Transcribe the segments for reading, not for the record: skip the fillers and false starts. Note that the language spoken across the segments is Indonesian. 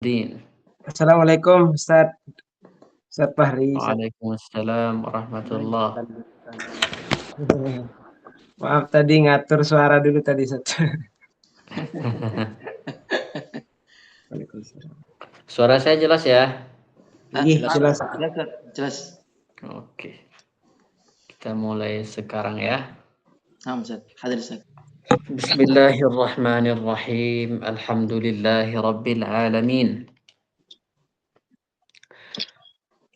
Din. Assalamualaikum Ustaz Fahri. Waalaikumsalam warahmatullah. Maaf tadi ngatur suara dulu tadi Ustaz. Waalaikumsalam. Suara saya jelas ya? Ih, Jelas, jelas. jelas. Oke. Kita mulai sekarang ya. Ustaz. Hadir Ustaz. Bismillahirrahmanirrahim. Alhamdulillahi rabbil alamin.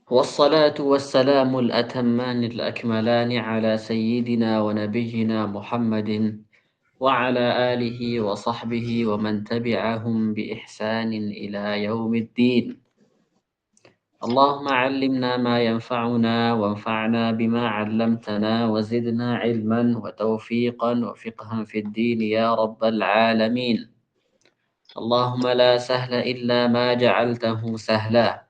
والصلاة والسلام الأتمان الأكملان على سيدنا ونبينا محمد وعلى آله وصحبه ومن تبعهم بإحسان إلى يوم الدين. اللهم علمنا ما ينفعنا وانفعنا بما علمتنا وزدنا علما وتوفيقا وفقها في الدين يا رب العالمين. اللهم لا سهل إلا ما جعلته سهلا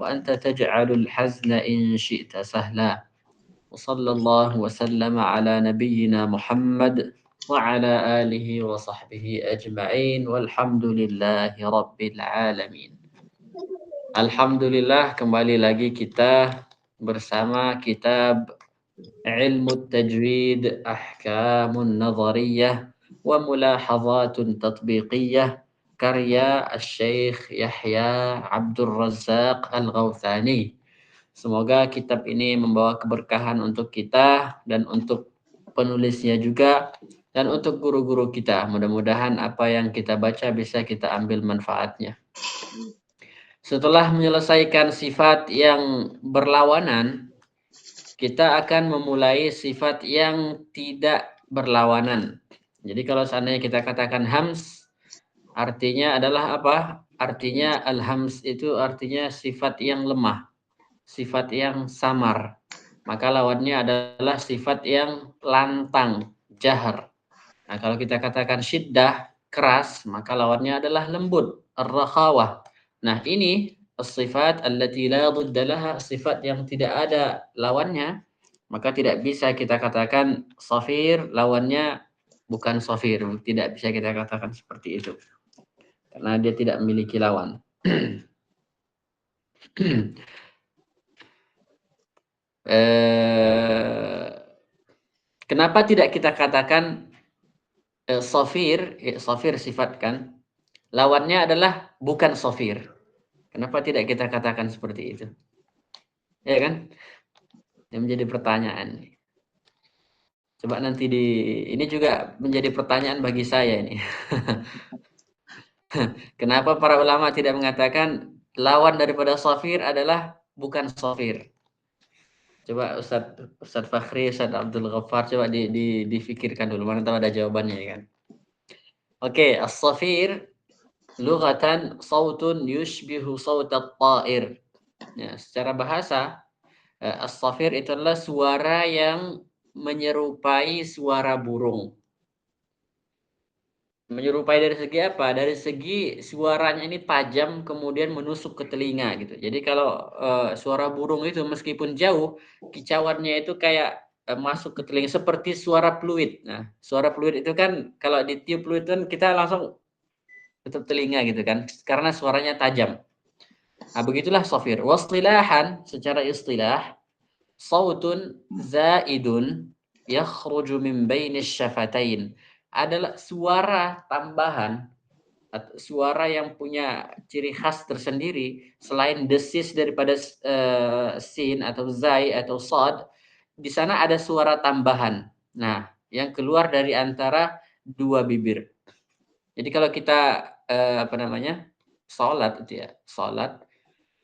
وأنت تجعل الحزن إن شئت سهلا. وصلى الله وسلم على نبينا محمد وعلى آله وصحبه أجمعين والحمد لله رب العالمين. Alhamdulillah, kembali lagi kita bersama kitab Ilmu Tajwid Ahkamun Nazariyah wa Mulahazatun Tatbiqiyah karya Syekh Yahya Abdul Razzaq Al-Ghawthani. Semoga kitab ini membawa keberkahan untuk kita dan untuk penulisnya juga dan untuk guru-guru kita. Mudah-mudahan apa yang kita baca bisa kita ambil manfaatnya. Setelah menyelesaikan sifat yang berlawanan, kita akan memulai sifat yang tidak berlawanan. Jadi kalau seandainya kita katakan hams, artinya adalah apa? Artinya al-hams itu artinya sifat yang lemah, sifat yang samar. Maka lawannya adalah sifat yang lantang, jahar. Nah, kalau kita katakan syiddah, keras, maka lawannya adalah lembut, ar-rakhawah. Nah, ini sifat allati la dhidda laha, sifat yang tidak ada lawannya, maka tidak bisa kita katakan safir, lawannya bukan safir, tidak bisa kita katakan seperti itu. Karena dia tidak memiliki lawan. Kenapa tidak kita katakan safir, safir sifat kan? Lawannya adalah bukan safir. Kenapa tidak kita katakan seperti itu? Ya kan? Yang menjadi pertanyaan. Coba nanti ini juga menjadi pertanyaan bagi saya ini. Kenapa para ulama tidak mengatakan lawan daripada safir adalah bukan safir? Coba Ustadz Fakhri, Ustadz Abdul Ghaffar coba difikirkan dulu, mana tahu ada jawabannya ya kan. Oke, as-safir lughatan sautun yushbihu sautat ta'ir. Ya, secara bahasa as-safir itu adalah suara yang menyerupai suara burung. Menyerupai dari segi apa? Dari segi suaranya ini tajam kemudian menusuk ke telinga gitu. Jadi kalau suara burung itu meskipun jauh, kicauannya itu kayak masuk ke telinga seperti suara fluid. Nah, suara fluid itu kan kalau ditiup fluid kan kita langsung tutup telinga gitu kan, karena suaranya tajam. Nah, begitulah safir. Wastilahan, secara istilah, sautun zaidun yakhruju min bainis syafatain, adalah suara tambahan atau suara yang punya ciri khas tersendiri selain desis daripada sin atau zai atau sad. Di sana ada suara tambahan. Nah, yang keluar dari antara dua bibir. Jadi kalau kita salat itu ya, salat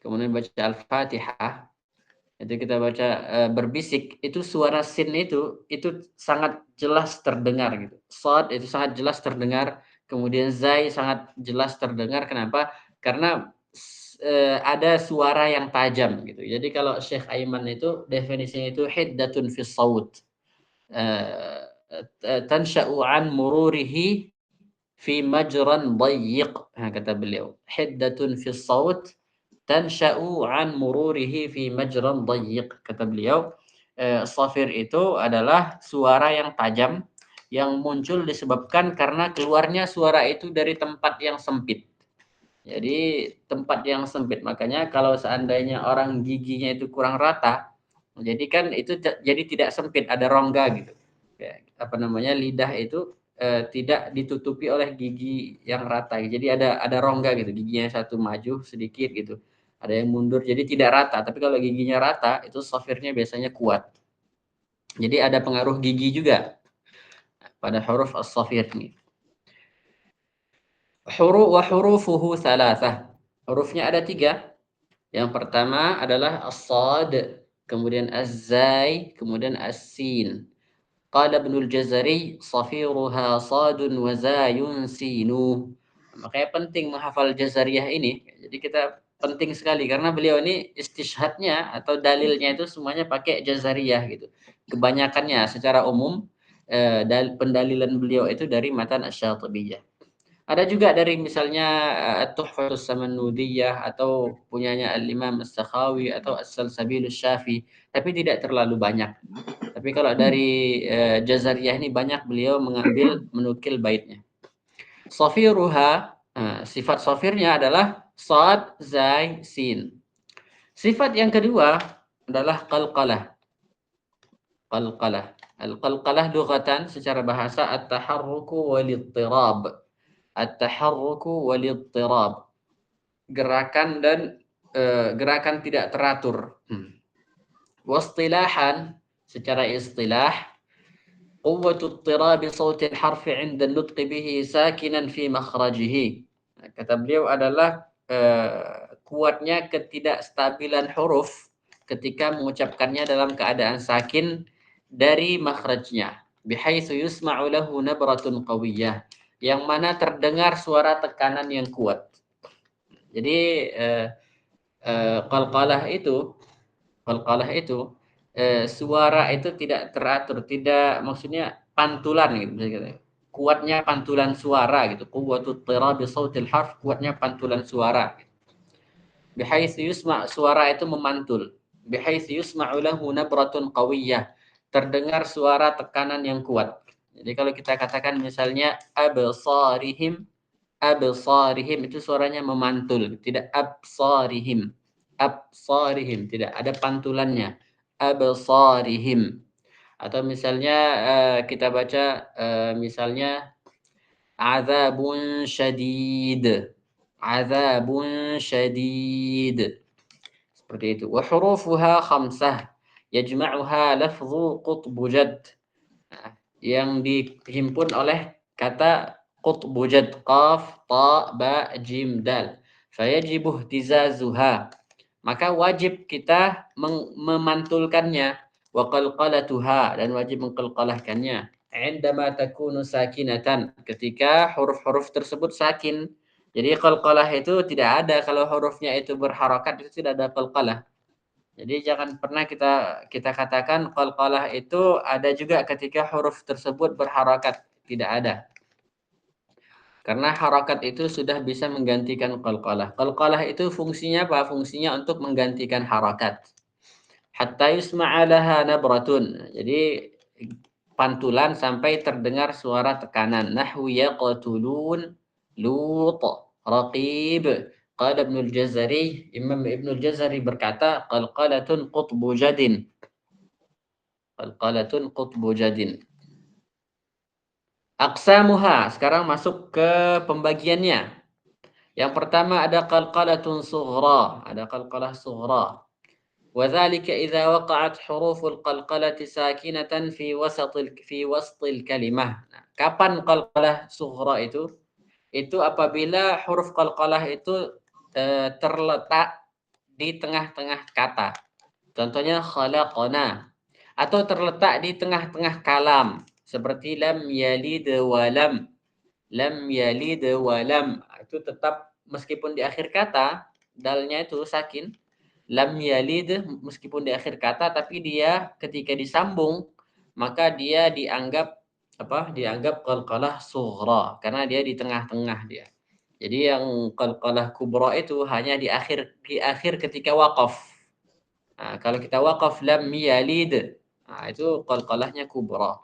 kemudian baca Al-Fatihah, itu kita baca berbisik, itu suara sin itu sangat jelas terdengar gitu. Shad itu sangat jelas terdengar, kemudian zai sangat jelas terdengar. Kenapa? Karena ada suara yang tajam gitu. Jadi kalau Syekh Aiman itu definisinya itu hiddatun fi saut. Tansha'u an mururihi fi majran dayyiq. Kata beliau, hiddatun fi saut tansha'u an mururihi fi majran dayyiq. Kata beliau, safir itu adalah suara yang tajam yang muncul disebabkan karena keluarnya suara itu dari tempat yang sempit. Jadi tempat yang sempit. Makanya kalau seandainya orang giginya itu kurang rata, jadi kan itu jadi tidak sempit, ada rongga gitu. Ya, apa namanya, lidah itu tidak ditutupi oleh gigi yang rata. Jadi ada rongga gitu, giginya satu maju sedikit gitu. Ada yang mundur, jadi tidak rata. Tapi kalau giginya rata, itu sofirnya biasanya kuat. Jadi ada pengaruh gigi juga pada huruf as-safir ini. Hurufuhu thalathah. Hurufnya ada 3. Yang pertama adalah as-sad, kemudian az-zai, kemudian as-sin. Qala Ibnul Jazari, safiruha sadun wa zayun sinu. Makanya penting menghafal Jazariyah ini. Jadi kita penting sekali karena beliau ini istishhadnya atau dalilnya itu semuanya pakai Jazariyah gitu. Kebanyakannya secara umum pendalilan beliau itu dari matan Asy-Syatibiyah. Ada juga dari misalnya At-Tuhfatus Samannudiyah atau punyanya Al-Imam As-Sakhawi atau As-Salsabilus Syafi, tapi tidak terlalu banyak. Tapi kalau dari Jazariyah ini banyak beliau menukil baitnya. Safiruha, sifat safirnya adalah sad, zai, sin. Sifat yang kedua adalah qalqalah. Qalqalah. Al-qalqalah lughatan secara bahasa at-taharruku wal-ittirab. At-taharruku wal-ittirab. Gerakan dan gerakan tidak teratur. Wastilahan, secara istilah, quwwatu ittirabi sautil harfi 'inda an-nutqi bihi sakinan fi makhrajihi. Kata beliau adalah kuatnya ketidakstabilan huruf ketika mengucapkannya dalam keadaan sakin dari makhrajnya. Bihaitsu yusma'u lahu nabratun qawiyyah, yang mana terdengar suara tekanan yang kuat. Jadi qalqalah itu suara itu tidak teratur, tidak, maksudnya pantulan gitu. Kuatnya pantulan suara gitu. Quwwatu ittirabi sautil harf, kuatnya pantulan suara. Bihaitsu yusma', suara itu memantul. Bihaitsu yusma'u lahu nabratun qawiyyah, terdengar suara tekanan yang kuat. Jadi kalau kita katakan misalnya absarihim, itu suaranya memantul, tidak absarihim. Absarihim tidak ada pantulannya. Absarihim. Atau misalnya kita baca misalnya azabun syadid. Azabun syadid. Seperti itu. Wa hurufuha khamsah yajma'uha lafzu qutbu jad. Yang dihimpun oleh kata qutbu jad, qaf, ta, ba, jim, dal. Fayajibu ihtizazuha. Maka wajib kita memantulkannya, wa qalqalatuha, dan wajib mengqalqalahkannya. Indama takunu sakinatan, ketika huruf-huruf tersebut sakin. Jadi qalqalah itu tidak ada kalau hurufnya itu berharakat, itu tidak ada qalqalah. Jadi jangan pernah kita katakan qalqalah itu ada juga ketika huruf tersebut berharakat, tidak ada. Karena harakat itu sudah bisa menggantikan qalqalah. Qalqalah itu fungsinya apa? Fungsinya untuk menggantikan harakat. Hatta yusma'a laha nabratun. Jadi pantulan sampai terdengar suara tekanan. Nahwu yaqtulun, lut, raqib. Qala Ibnul Jazari, Imam Ibnul Jazari berkata, qalqalatun qutbu jadin. Qalqalatun qutbu jadin. Aqsamuha, sekarang masuk ke pembagiannya. Yang pertama ada qalqalatun sughra, ada qalqalah sughra. Wa dzalika idza waqa'at huruful qalqalati sakinatan fi wastil kalimah. Nah, kapan qalqalah sughra itu? Itu apabila huruf qalqalah itu terletak di tengah-tengah kata. Contohnya khalaqana, atau terletak di tengah-tengah kalam seperti lam yalid wa lam. Lam yalid wa lam, itu tetap meskipun di akhir kata dalnya itu sakin. Lam yalid meskipun di akhir kata, tapi dia ketika disambung maka dia dianggap apa? Dianggap qalqalah sughra karena dia di tengah-tengah dia. Jadi yang qalqalah kubra itu hanya di akhir ketika waqaf. Nah, kalau kita waqaf lam yalid, nah, itu qalqalahnya kubra.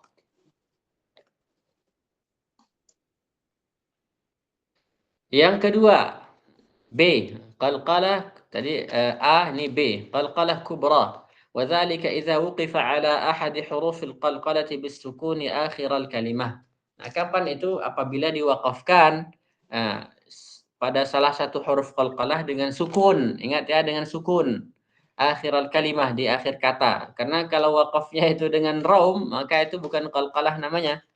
Yang kedua, B. Qalqalah tadi A ini B. Qalqalah kubra. وذلك إذا وقف على أحد حروف القلقلة بالسكون آخر الكلمة. Nah, kapan itu? Apabila diwakafkan pada salah satu huruf qalqalah dengan sukun. Ingat ya, dengan sukun. Akhiral kalimah, di akhir kata. Karena kalau wakafnya itu dengan raum, maka itu bukan qalqalah namanya.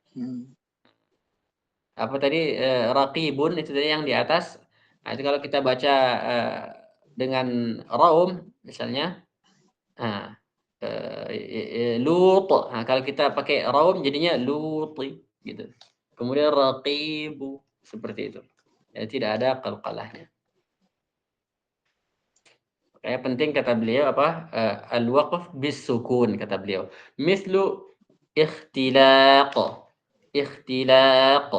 Apa tadi? Raqibun, itu tadi yang di atas. Nah, itu kalau kita baca dengan raum, misalnya. Nah, Lut. Nah, kalau kita pakai raum jadinya luti gitu. Kemudian raqibu seperti itu. Ya, tidak ada qalqalahnya. Kayak penting kata beliau apa? Al-waqf bis sukun kata beliau. Mislu ikhtilaq. Ikhtilaq.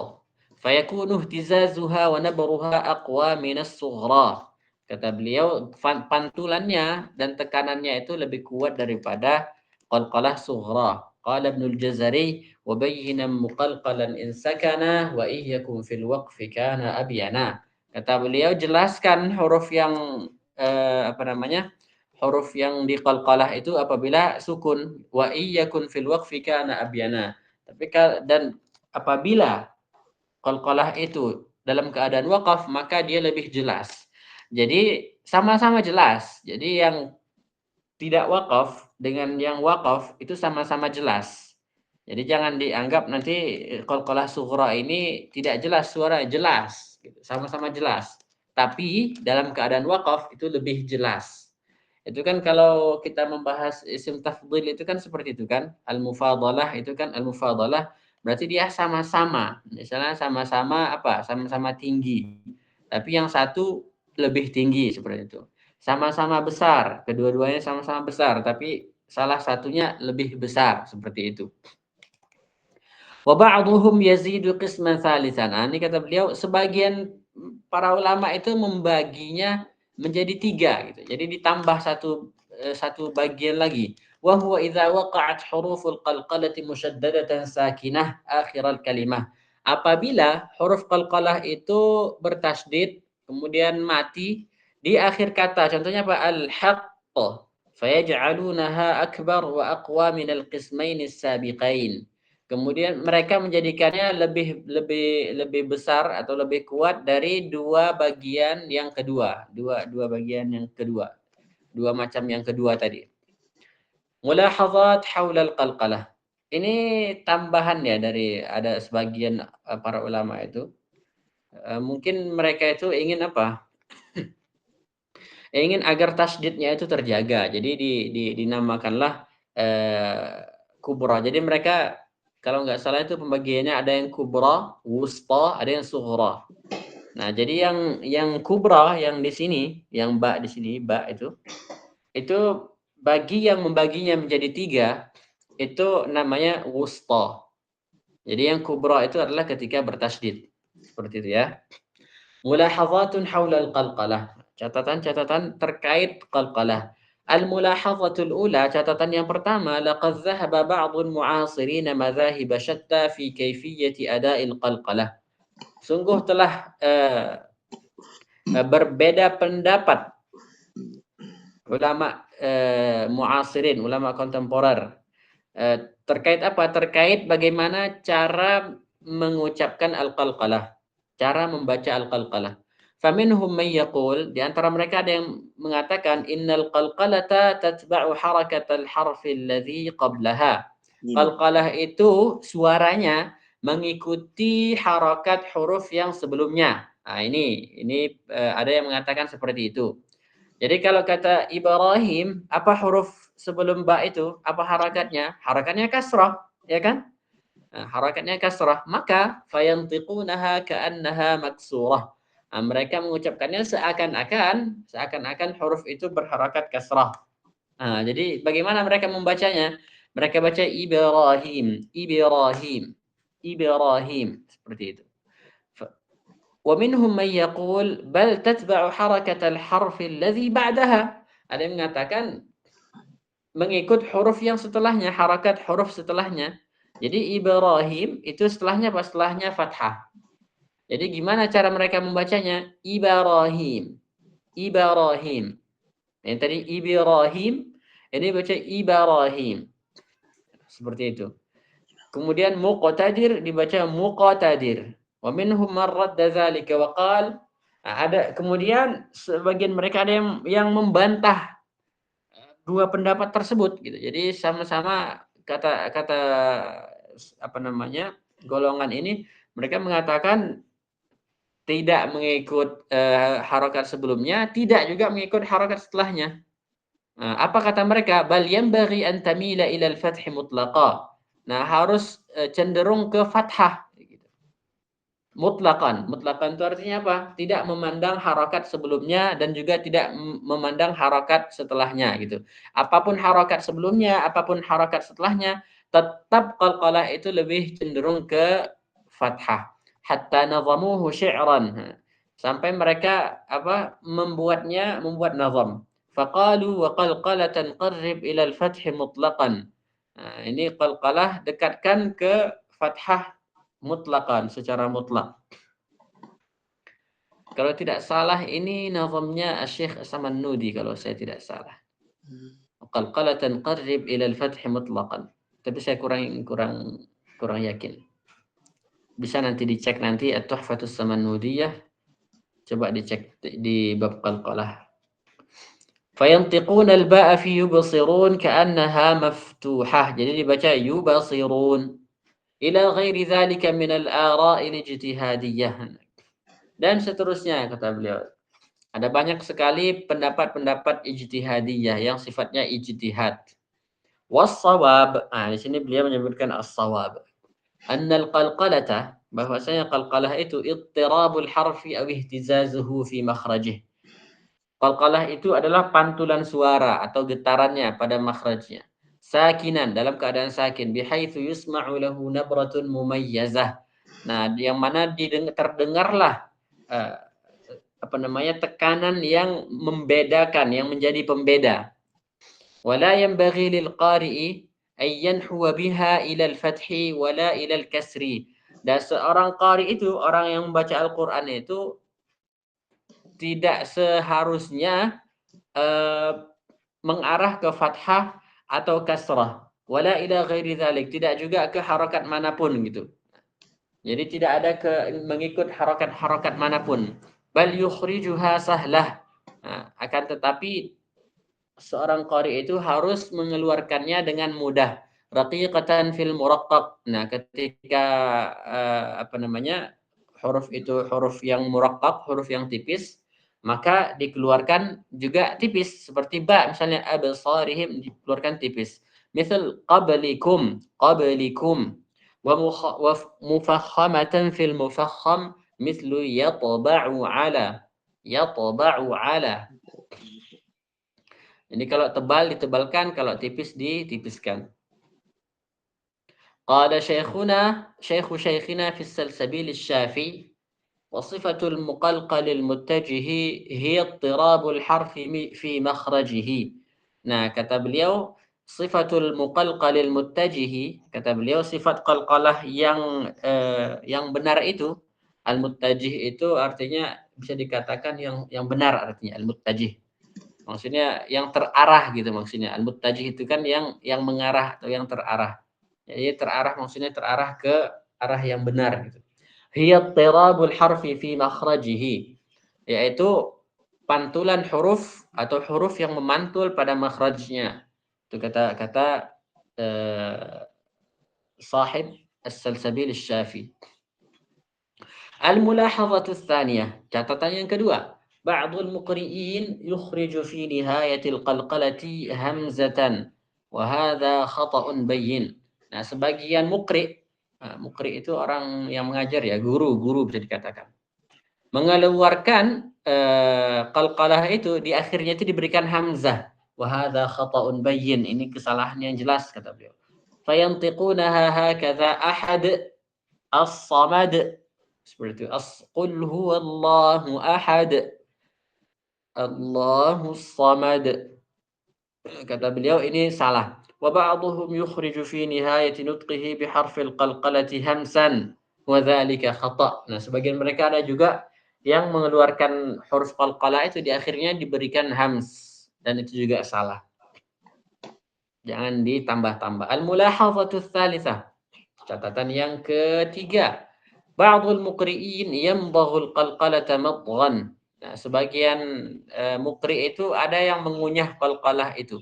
Fayakunu ihtizazuha wa nabruha aqwa min as-sughra. Kata beliau pantulannya dan tekanannya itu lebih kuat daripada qalqalah sughra. Qala Ibnu al-Jazari wa bayyana muqalqalan in sakana wa iyyakum fil waqfi kana abyana. Kata beliau jelaskan huruf yang huruf yang diqalqalah itu apabila sukun, wa iyyakun fil waqfi kana abyana. Tapi dan apabila qalqalah itu dalam keadaan waqaf maka dia lebih jelas. Jadi sama-sama jelas. Jadi yang tidak waqaf dengan yang waqaf itu sama-sama jelas. Jadi jangan dianggap nanti qalqalah sughra ini tidak jelas, suara jelas gitu. Sama-sama jelas. Tapi dalam keadaan waqaf itu lebih jelas. Itu kan kalau kita membahas isim tafdhil itu kan seperti itu kan. Al-mufadalah itu kan al-mufadalah berarti dia sama-sama. Misalnya sama-sama apa? Sama-sama tinggi. Tapi yang satu lebih tinggi seperti itu. Sama-sama besar, kedua-duanya sama-sama besar, tapi salah satunya lebih besar seperti itu. Wa ba'dhum yazidu qisman tsalitsan. Ini kata beliau sebagian para ulama itu membaginya menjadi 3 gitu. Jadi ditambah satu bagian lagi. Wa huwa idza waqa'at huruful qalqalati musyaddadatan sakinah akhiral kalimah. Apabila huruf qalqalah itu bertasydid kemudian mati di akhir kata. Contohnya apa? Al-haqq. Fayaj'alunaha akbar wa aqwa min al-qismain as-sabiqain. Kemudian mereka menjadikannya lebih besar atau lebih kuat dari dua bagian yang kedua, dua bagian yang kedua, dua macam yang kedua tadi. Mulahazat haula al-qalqalah. Ini tambahan ya dari ada sebagian para ulama itu. Mungkin mereka itu ingin apa? Ingin agar tasydidnya itu terjaga. Jadi dinamakanlah kubra. Jadi mereka kalau nggak salah itu pembagiannya ada yang kubra, wusta, ada yang sughra. Nah, jadi yang kubra yang di sini, yang ba di sini, ba itu bagi yang membaginya menjadi 3 itu namanya wusta. Jadi yang kubra itu adalah ketika bertasydid. Seperti itu ya. Mulahazatun haula al-qalqalah. Catatan-catatan terkait qalqalah. Al-mulahadhatul ula, catatan yang pertama, laqad dhahaba ba'dul mu'asirin madhahib syatta fi kayfiyati ada'il qalqalah. Sungguh telah berbeda pendapat ulama mu'asirin, ulama kontemporer. Terkait apa? Terkait bagaimana cara mengucapkan al-qalqalah, cara membaca al-qalqalah. Faminhum may yaqul, di antara mereka ada yang mengatakan innal qalqalata tatba'u harakatal harfi alladhi qablaha. Qalqalah itu suaranya mengikuti harakat huruf yang sebelumnya. Nah, ini ada yang mengatakan seperti itu. Jadi kalau kata Ibrahim, apa huruf sebelum ba itu? Apa harakatnya? Harakatnya kasrah, ya kan? Nah, harakatnya kasrah, maka fayantiqunaha ka'annaha maksurah. Nah, mereka mengucapkannya seakan-akan huruf itu berharakat kasrah. Nah, jadi bagaimana mereka membacanya? Mereka baca Ibrahim, Ibrahim, Ibrahim seperti itu. Wa minhum man yaqul bal tatba'u harakatal harfi alladhi ba'daha. Ada yang mengatakan mengikut huruf yang setelahnya, harakat huruf setelahnya. Jadi Ibrahim itu setelahnya apa? Setelahnya fathah. Jadi gimana cara mereka membacanya? Ibrahim, Ibrahim. Yang tadi Ibrahim, ini baca Ibrahim. Seperti itu. Kemudian muqtadir dibaca muqtadir. Wa minhum man radda dzalika wa qala, ada kemudian sebagian mereka ada yang membantah dua pendapat tersebut gitu. Jadi sama-sama kata apa namanya? Golongan ini mereka mengatakan tidak mengikut harokat sebelumnya, tidak juga mengikut harokat setelahnya. Apa kata mereka? Bal yanbaghi an tamila ila al-fath mutlaqa. Nah, harus cenderung ke fathah gitu. Mutlaqan. Mutlaqan itu artinya apa? Tidak memandang harokat sebelumnya dan juga tidak memandang harokat setelahnya gitu. Apapun harokat sebelumnya, apapun harokat setelahnya, tetap qalqalah itu lebih cenderung ke fathah. Hatta nazamuhu syi'ran. Sampai mereka membuat nazam. Faqalu wa qalqalatan qarrib ila al-fath mutlaqan. Nah, ini qalqalah dekatkan ke fathah mutlaqan secara mutlak. Kalau tidak salah ini nazamnya Syekh Samannudi kalau saya tidak salah. Qalqalatan qarrib ila al-fath mutlaqan. Tapi saya kurang yakin. Bisa nanti dicek nanti At-Tuhfatus Samannudiyah. Coba dicek di bab qalqalah. فينطقون الباء في يبصرون كأنها مفتوحة. Jadi dibaca يبصرون إلى غير ذلك من الآراء الاجتهادية. Dan seterusnya kata beliau. Ada banyak sekali pendapat-pendapat ijtihadiyah yang sifatnya ijtihad. Was-shawab. Di sini beliau menyebutkan as-shawab. Annal qalqalata, bahwasanya qalqalah itu ittirabul harfi aw ihtizazuhu fi makhrajih. Qalqalah itu adalah pantulan suara atau getarannya pada makhrajnya. Sakinan, dalam keadaan sakin. Bihaitsu yusma'u lahu nabratun mumayyazah. Nah, yang mana terdengarlah tekanan yang membedakan, yang menjadi pembeda. Wala yanbaghi lil qari'i ay yanhuwa biha ila al-fathi wala ila al-kasri. Dan seorang qari itu, orang yang membaca Al-Qur'an itu tidak seharusnya mengarah ke fathah atau kasrah. Wala ila ghairi dzalik, tidak juga ke harakat manapun gitu. Jadi tidak ada mengikut harakat-harakat manapun. Bal yukhrijuha sahlah. Akan tetapi seorang qari itu harus mengeluarkannya dengan mudah. Raqiqatan fil muraqqaq. Nah, ketika huruf itu huruf yang muraqqaq, huruf yang tipis, maka dikeluarkan juga tipis seperti ba misalnya absarihim dikeluarkan tipis. Misal qablikum wa mufakhamatan fil mufakham mislu yatba'u ala. Jadi kalau tebal ditebalkan, kalau tipis ditipiskan. Qala shaykhina fi as-salsabil asy-syafi وصفة المقلقل المتجه هي اضطراب الحرف في مخرجه. Nah, kata beliau, sifatul muqalqalil muttajihi, kata beliau sifat qalqalah yang benar itu, al-muttajih itu artinya bisa dikatakan yang benar artinya al-muttajih. Maksudnya yang terarah gitu maksudnya. Al-muttajih itu kan yang mengarah atau yang terarah. Jadi terarah maksudnya terarah ke arah yang benar gitu. Hiya tirabul harfi fi makhrajihi, yaitu pantulan huruf atau huruf yang memantul pada makhrajnya. Itu kata sahib As-Salsabil Asy-Syafi. Al-mulahadhatu tsaniyah, catatan yang kedua. Ba'dul muqri'in yukhriju fi nihayatil qalqalati hamzatan wa hadha khata'un bayyin. Nah, sebagian muqri' itu orang yang mengajar ya, guru bisa dikatakan. Mengeluarkan qalqalah itu di akhirnya itu diberikan hamzah. Wa hadza khata'un bayyin, ini kesalahan yang jelas kata beliau. Fayantiqunaha hakadha ahad as-samad. Seperti itu. Qul huwallahu ahad. Allahus samad. Kata beliau ini salah. وبعضهم يخرج في نهاية نطقه بحرف القلقلة همسا وذلك خطأ. Nah, sebagian mereka ada juga yang mengeluarkan huruf qalqalah itu di akhirnya diberikan hams, dan itu juga salah. Jangan ditambah-tambah. Al-mulahazatu tsalitsah. Catatan yang ketiga. Ba'dul muqri'in yamdaghul qalqalata madghan. Nah, sebagian muqri itu ada yang mengunyah qalqalah itu.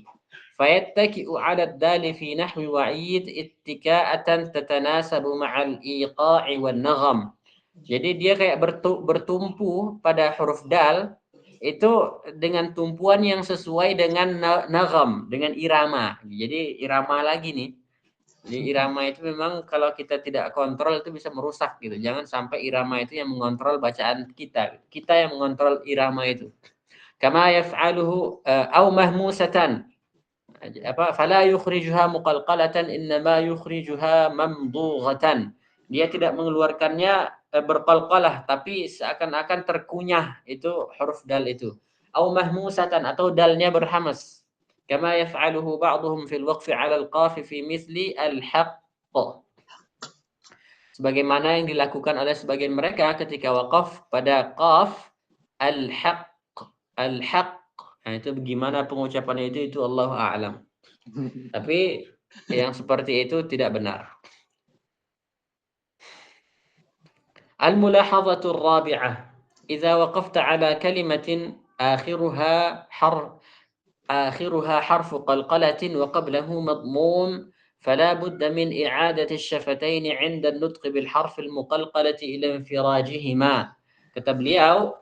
Fayattaki'u 'ala ad-dali fi nahwi wa'id ittika'atan tatanasabu ma'al iqa'i wan nagham. Jadi dia kayak bertumpu pada huruf dal itu dengan tumpuan yang sesuai dengan nagham, dengan irama. Jadi irama lagi nih. Jadi irama itu memang kalau kita tidak kontrol itu bisa merusak gitu. Jangan sampai irama itu yang mengontrol bacaan kita. Kita yang mengontrol irama itu. Kama yaf'aluhu au mahmusatan. Fala yukhrijuha muqalqalatan innama yukhrijuha mamdughatan. Dia tidak mengeluarkannya berqalqalah tapi seakan-akan terkunyah itu huruf dal itu. Au mahmusatan atau dalnya berhamas. Kama yaf'aluhu ba'dhum fil waqfi 'ala al-qaf fi mithli al-haqq. Sebagaimana yang dilakukan oleh sebagian mereka ketika waqaf pada qaf al-haqq. Al-haqq. Nah, itu bagaimana pengucapannya itu Allahu a'lam. Tapi yang seperti itu tidak benar. Al-mulahazatu ar-rabi'ah. Idza waqafta 'ala kalimatin akhiruha harfu qalqalatin wa qablahu madmum fala budda min i'adati asy-syafatayn 'inda an-nutq bil harf al-muqalqalati ila infirajihima. Kata beliau,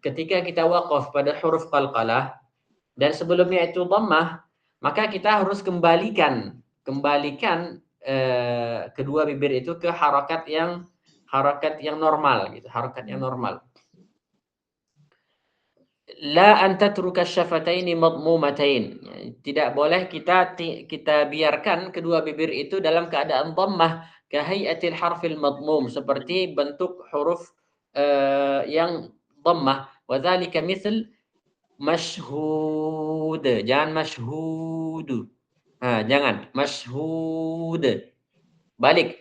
ketika kita waqaf pada huruf qalqalah dan sebelumnya itu dhammah, maka kita harus kembalikan kedua bibir itu ke harakat yang normal gitu, harakat yang normal. La an tatruka syafataini madmumatain. Tidak boleh kita biarkan kedua bibir itu dalam keadaan dhammah kahai'atil harfil madmum, seperti bentuk huruf yang dhammah. Wa dzalika misl mashhud. Jangan mashhud. Jangan mashhud. Balik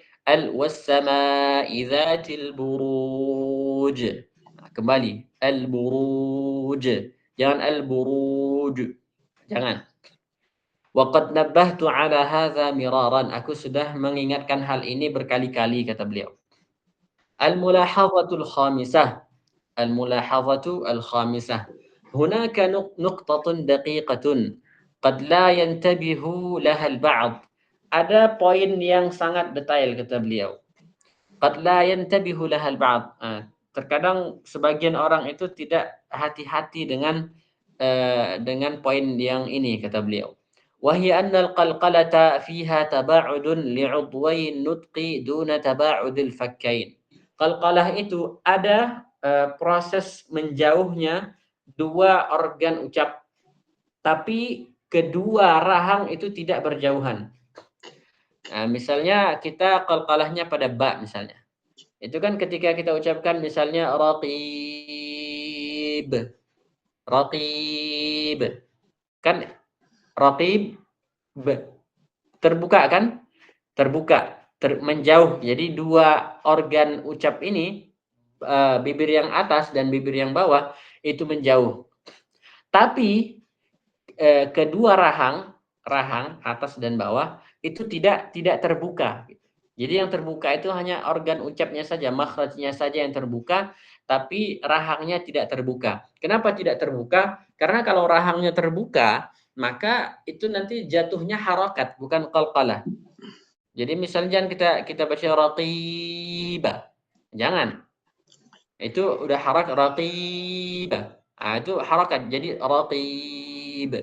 was-sama'i dzatil buruj. Kembali al-buruj. Jangan al-buruj. Jangan. Wa qad nabbahtu 'ala hadza miraran. Aku sudah mengingatkan hal ini berkali-kali, kata beliau. Al-mulahadhatul khamisah. Al-mulahadhatu al-khamisah. Hunaka nuqtatun daqiqatun qad la yantabihu laha al-ba'd. Ada poin yang sangat detail, kata beliau. Qad la yantabihu laha al-ba'd. Terkadang sebagian orang itu tidak hati-hati dengan poin yang ini, kata beliau. Wa hiya anna al-qalqalata fiha taba'udun li'udwayn nutqi duna taba'udil fakkain. Qalqalah itu ada proses menjauhnya dua organ ucap, tapi kedua rahang itu tidak berjauhan. Nah, misalnya kita qalqalahnya pada ba misalnya. Itu kan ketika kita ucapkan misalnya raqib. Raqib. Kan raqib terbuka kan? Terbuka, menjauh. Jadi dua organ ucap ini, bibir yang atas dan bibir yang bawah itu menjauh. Tapi kedua rahang atas dan bawah itu tidak terbuka. Jadi yang terbuka itu hanya organ ucapnya saja, makhrajnya saja yang terbuka, tapi rahangnya tidak terbuka. Kenapa tidak terbuka? Karena kalau rahangnya terbuka, maka itu nanti jatuhnya harakat, bukan qalqalah. Jadi misalnya kita baca raqibah. Jangan. Itu udah harakat raqibah. Itu harakat. Jadi raqib.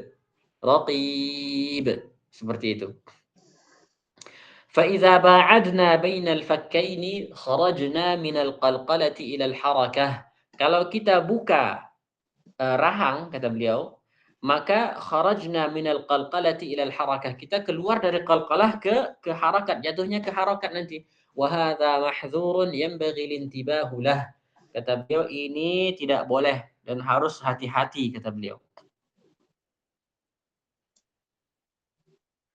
Raqib. Seperti itu. فإذا باعدنا بين الفكين خرجنا من القلقلة إلى الحركة. Kalau kita buka rahang, kata beliau, maka kharajna minal qalqalati ilal harakah. Kita keluar dari qalqalah ke harakat, jatuhnya ke harakat nanti. Wa hadza mahdzurun yanbaghi lintibahu lah. Kata beliau, ini tidak boleh dan harus hati-hati, kata beliau.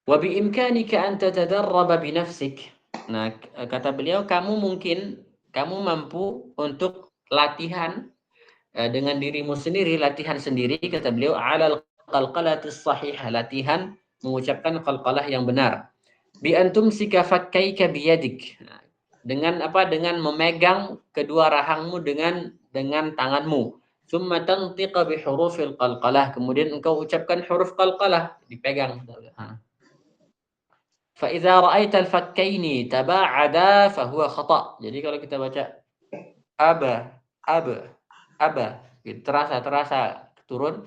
Wa bi imkanika an tatadarraba bi nafsik. Nah, kata beliau, kamu mampu untuk latihan dengan dirimu sendiri, latihan sendiri, kata beliau, alal qalqalatis sahihah, latihan mengucapkan qalqalah yang benar. Bi antum sika fakkaika biyadik. Dengan apa? Dengan memegang kedua rahangmu dengan tanganmu. Summa tantiqa bi hurufil qalqalah. Kemudian engkau ucapkan huruf qalqalah, dipegang. Fa idza ra'aita al-fakkaini taba'ada fa huwa khata'. Jadi kalau kita baca aba, aba, gitu, terasa turun,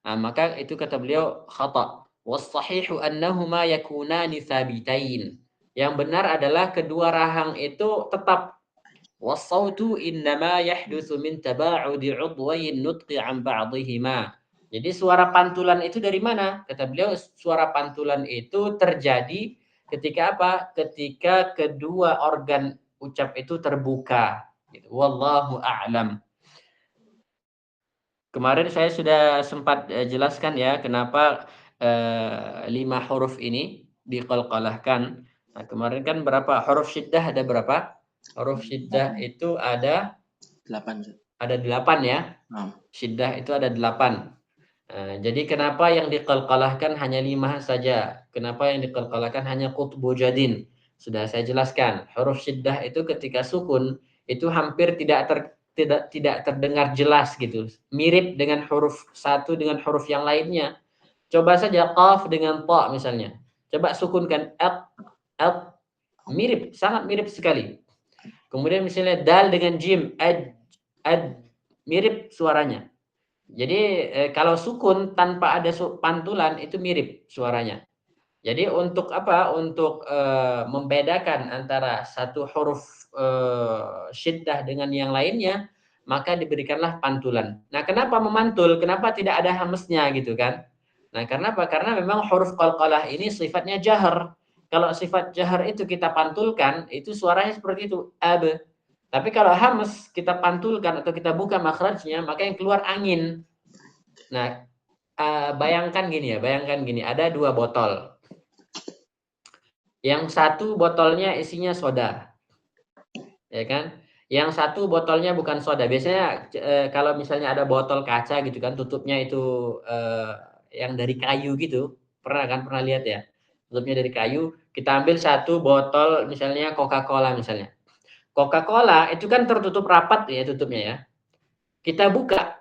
nah, maka itu kata beliau khata'. Was-sahihu annahuma yakunani thabitain. Yang benar adalah kedua rahang itu tetap. Was-sautu innama yahdutsu min taba'udi 'udwayn nutqi 'an ba'dihima. Jadi suara pantulan itu dari mana? Kata beliau, suara pantulan itu terjadi ketika apa? Ketika kedua organ ucap itu terbuka. Gitu. Wallahu a'lam. Kemarin saya sudah sempat jelaskan ya kenapa 5 huruf ini diqalqalahkan. Nah, kemarin kan berapa huruf syiddah, ada berapa? Huruf syiddah itu ada 8, Ustaz. ada 8 ya. Naam. Syiddah itu ada 8. Jadi kenapa yang diqalqalahkan hanya 5 saja? Kenapa yang diqalqalahkan hanya qutbu jadin? Sudah saya jelaskan. Huruf syiddah itu ketika sukun itu hampir tidak terdengar jelas gitu. Mirip dengan huruf satu dengan huruf yang lainnya. Coba saja qaf dengan ta misalnya. Coba sukunkan at, mirip, sangat mirip sekali. Kemudian misalnya dal dengan jim, ad, mirip suaranya. Jadi kalau sukun tanpa ada pantulan itu mirip suaranya. Jadi untuk apa? Untuk membedakan antara satu huruf syiddah dengan yang lainnya, maka diberikanlah pantulan. Nah, kenapa memantul? Kenapa tidak ada hamesnya gitu kan? Nah, karena apa? Karena memang huruf qalqalah ini sifatnya jahar. Kalau sifat jahar itu kita pantulkan, itu suaranya seperti itu, ab. Tapi kalau hames kita pantulkan atau kita buka makhrajnya, maka yang keluar angin. Nah, bayangkan gini, ada 2 botol. Yang satu botolnya isinya soda, ya kan? Yang satu botolnya bukan soda. Biasanya kalau misalnya ada botol kaca gitu kan, tutupnya itu yang dari kayu gitu, pernah lihat ya? Tutupnya dari kayu. Kita ambil satu botol misalnya Coca-Cola misalnya. Coca-Cola itu kan tertutup rapat ya tutupnya ya. Kita buka,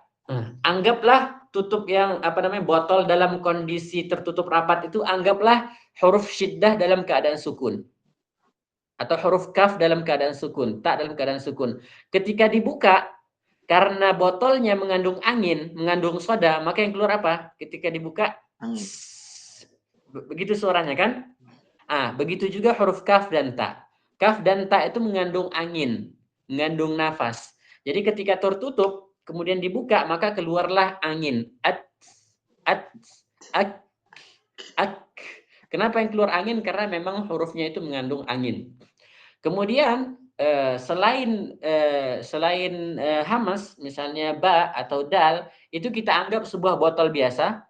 anggaplah tutup yang botol dalam kondisi tertutup rapat itu anggaplah huruf syiddah dalam keadaan sukun. Atau huruf kaf dalam keadaan sukun, ta dalam keadaan sukun. Ketika dibuka, karena botolnya mengandung angin, mengandung soda, maka yang keluar apa? Ketika dibuka, Angin. begitu suaranya kan? Begitu juga huruf kaf dan ta. Kaf dan ta itu mengandung angin, mengandung nafas. Jadi ketika tertutup, kemudian dibuka, maka keluarlah angin. At, ak. Kenapa yang keluar angin? Karena memang hurufnya itu mengandung angin. Kemudian selain hamas, misalnya ba atau dal, itu kita anggap sebuah botol biasa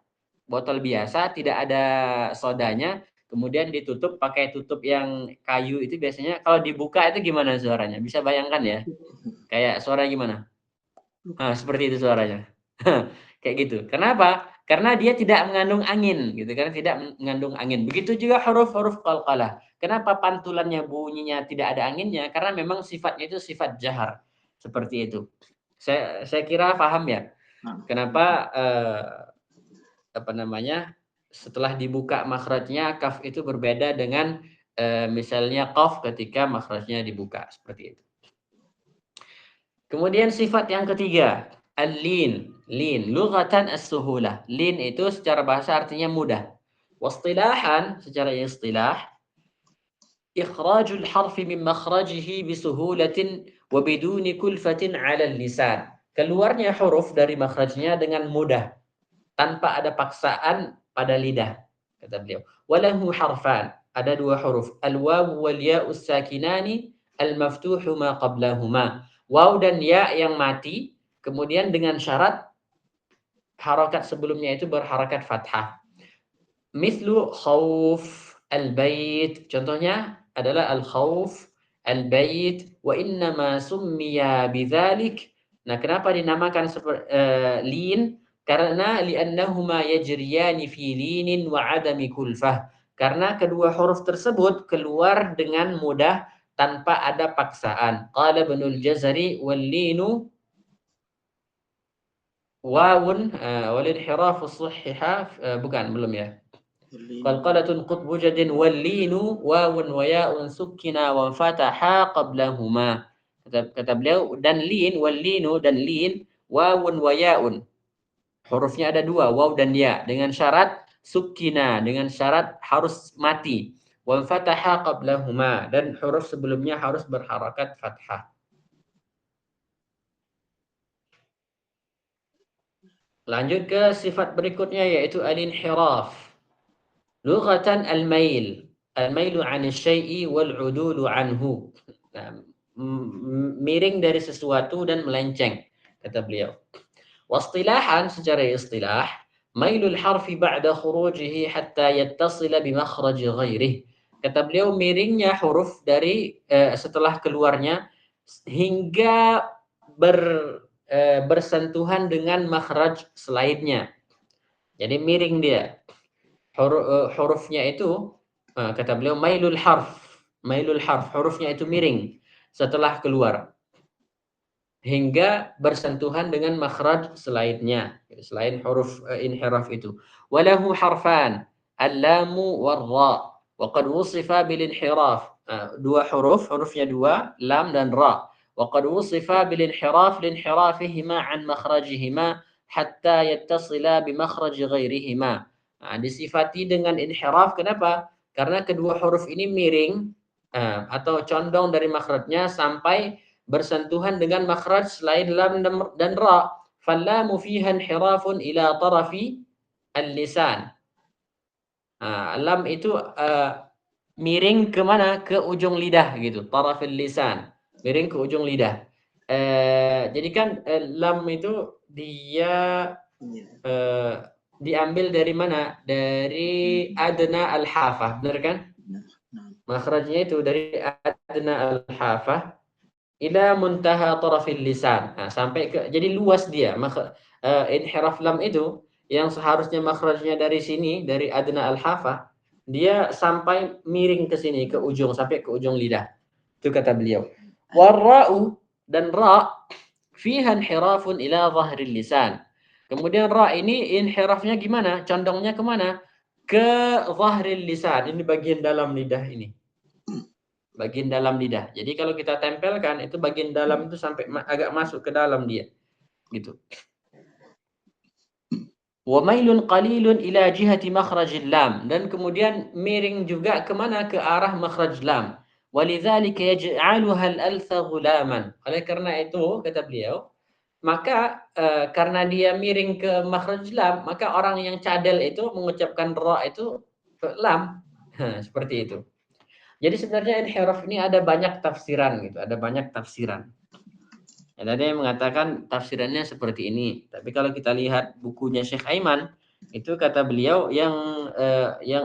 tidak ada sodanya, kemudian ditutup pakai tutup yang kayu itu biasanya kalau dibuka itu gimana suaranya? Bisa bayangkan ya? Kayak suara gimana? Seperti itu suaranya. Kayak gitu. Kenapa? Karena dia tidak mengandung angin, gitu kan? Tidak mengandung angin. Begitu juga huruf-huruf qalqalah. Kenapa pantulannya bunyinya tidak ada anginnya? Karena memang sifatnya itu sifat jahar. Seperti itu. Saya kira paham ya. Kenapa setelah dibuka makhrajnya kaf itu berbeda dengan misalnya qaf ketika makhrajnya dibuka seperti itu. Kemudian sifat yang ketiga, al-lin. Lin, lughatan as-suhulah. Lin itu secara bahasa artinya mudah. Wastilahan, secara istilah, ikhrajul harfi min makhrajihi bisuhulatin wa biduni kulfatin 'ala lisan. Keluarnya huruf dari makhrajnya dengan mudah, tanpa ada paksaan pada lidah, kata beliau. Walahu harfan, ada 2 huruf, al-wawu wal ya'u sakinani al-maftuhu ma qablahuma. Waw dan ya yang mati, kemudian dengan syarat harakat sebelumnya itu berharakat fathah. Mislu khauf al-bait. Contohnya adalah al-khauf al-bait wa innama summiya bidzalik Nah, kenapa dinamakan lin? Karena li'annahuma yajriyani fi linin wa adami kulfah. Karena kedua huruf tersebut keluar dengan mudah tanpa ada paksaan. Qala Ibnul Jazari wal linu wawun wal inhirafu sahhiha bukan belum ya. Qalqalatun qutbu jadin wal linu wawun wa ya'un sukkina wa fataha qablahuma. Kata beliau dan lin wal linu dan lin wawun wa ya'un. Hurufnya ada dua, waw dan ya, dengan syarat sukkina, dengan syarat harus mati. Wa fataha qablahuma, dan huruf sebelumnya harus berharakat fathah. Lanjut ke sifat berikutnya yaitu al-inhiraf. Lughatan al-mail. Al-mailu 'anil syai'i wal 'udulu 'anhu. Nah, miring dari sesuatu dan melenceng, kata beliau. Wastilahan, secara istilah, mailul harfi ba'da khurujihi hatta yattasila bimakhraj ghairih. Kata beliau miringnya huruf dari setelah keluarnya hingga bersentuhan dengan makhraj selainnya. Jadi miring dia. Hurufnya itu kata beliau mailul harf. Mailul harf, hurufnya itu miring setelah keluar hingga bersentuhan dengan makhraj selainnya, selain huruf inhiraf itu. Walahu harfan, al-lamu war-ra. Wa qad wusifa bil inhiraf. Dua hurufnya dua, lam dan ra. Wa qad wusifa bil inhiraf linhirafihima an makhrajihima hatta yattasila bi makhraj ghairihima. Disifati dengan inhiraf, kenapa? Karena kedua huruf ini miring atau condong dari makhrajnya sampai bersentuhan dengan makhraj selain lam dan ra. Fallamu fiha inhirafun ila tarafi al-lisan. Lam itu miring ke mana? Ke ujung lidah gitu. Tarafil lisan. Miring ke ujung lidah. Jadi kan lam itu dia diambil dari mana? Dari adna al-hafah, benar kan? Makhrajnya itu dari adna al-hafah ila muntaha tarafil lisan. Sampai ke, jadi luas dia. Inhiraf lam itu yang seharusnya makhrajnya dari sini, dari adna al-hafah, dia sampai miring ke sini, ke ujung, sampai ke ujung lidah. Itu kata beliau. Warra'u, dan ra fiha inhirafun ila zahril lisan. Kemudian ra ini inhirafnya gimana? Condongnya kemana? Ke zahril lisan. Ini bagian dalam lidah ini. Bagian dalam lidah. Jadi kalau kita tempelkan itu bagian dalam itu sampai agak masuk ke dalam dia. Gitu. Wa mailun qalilun ila jihati makhrajil lam, dan kemudian miring juga kemana? Ke arah makhraj lam. Walidzalika yaj'aluha al-alfa ghulaman. Oleh karena itu kata beliau, maka karena dia miring ke makhraj lam, maka orang yang cadel itu mengucapkan ra itu lam. Seperti itu. Jadi sebenarnya inhiraf ini ada banyak tafsiran gitu, ada banyak tafsiran. Ada yang mengatakan tafsirannya seperti ini. Tapi kalau kita lihat bukunya Syekh Aiman, itu kata beliau yang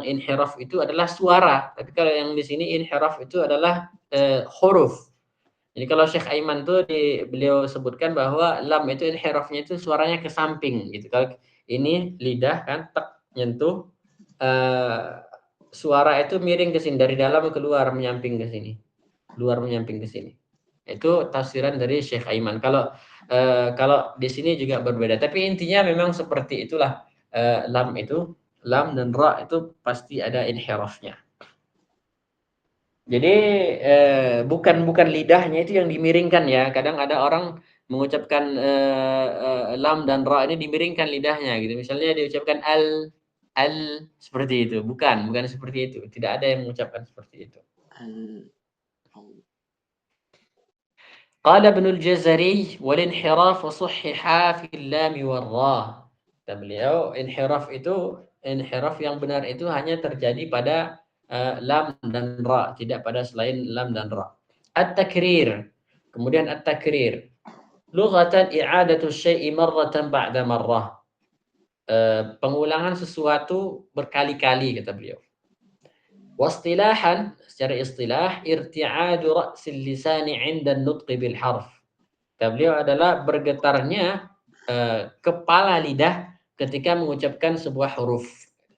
inhiraf itu adalah suara. Tapi kalau yang di sini inhiraf itu adalah huruf. Jadi kalau Syekh Aiman tuh beliau sebutkan bahwa lam itu inhirafnya itu suaranya ke samping gitu. Kalau ini lidah kan tek nyentuh suara itu miring ke sini, dari dalam keluar menyamping ke sini. Keluar menyamping ke sini. Itu tafsiran dari Syekh Aiman. Kalau di sini juga berbeda, tapi intinya memang seperti itulah. Lam dan ra itu pasti ada inhirafnya. Jadi bukan lidahnya itu yang dimiringkan ya. Kadang ada orang mengucapkan lam dan ra ini dimiringkan lidahnya gitu. Misalnya diucapkan al seperti itu. Bukan seperti itu. Tidak ada yang mengucapkan seperti itu. Qala Ibnul Jazari wal inhiraf sahhiha fil lam wal ra. Kata beliau, inhiraf yang benar itu hanya terjadi pada lam dan ra, tidak pada selain lam dan ra. At-takrir. Kemudian at-takrir. Lughatan i'adatu syai'i marratan ba'da marrah. Pengulangan sesuatu berkali-kali, kata beliau. Wastilahan, secara istilah, irti'adu ra'sil lisani 'inda an-nutqi bil harf. Kata beliau adalah bergetarnya kepala lidah ketika mengucapkan sebuah huruf.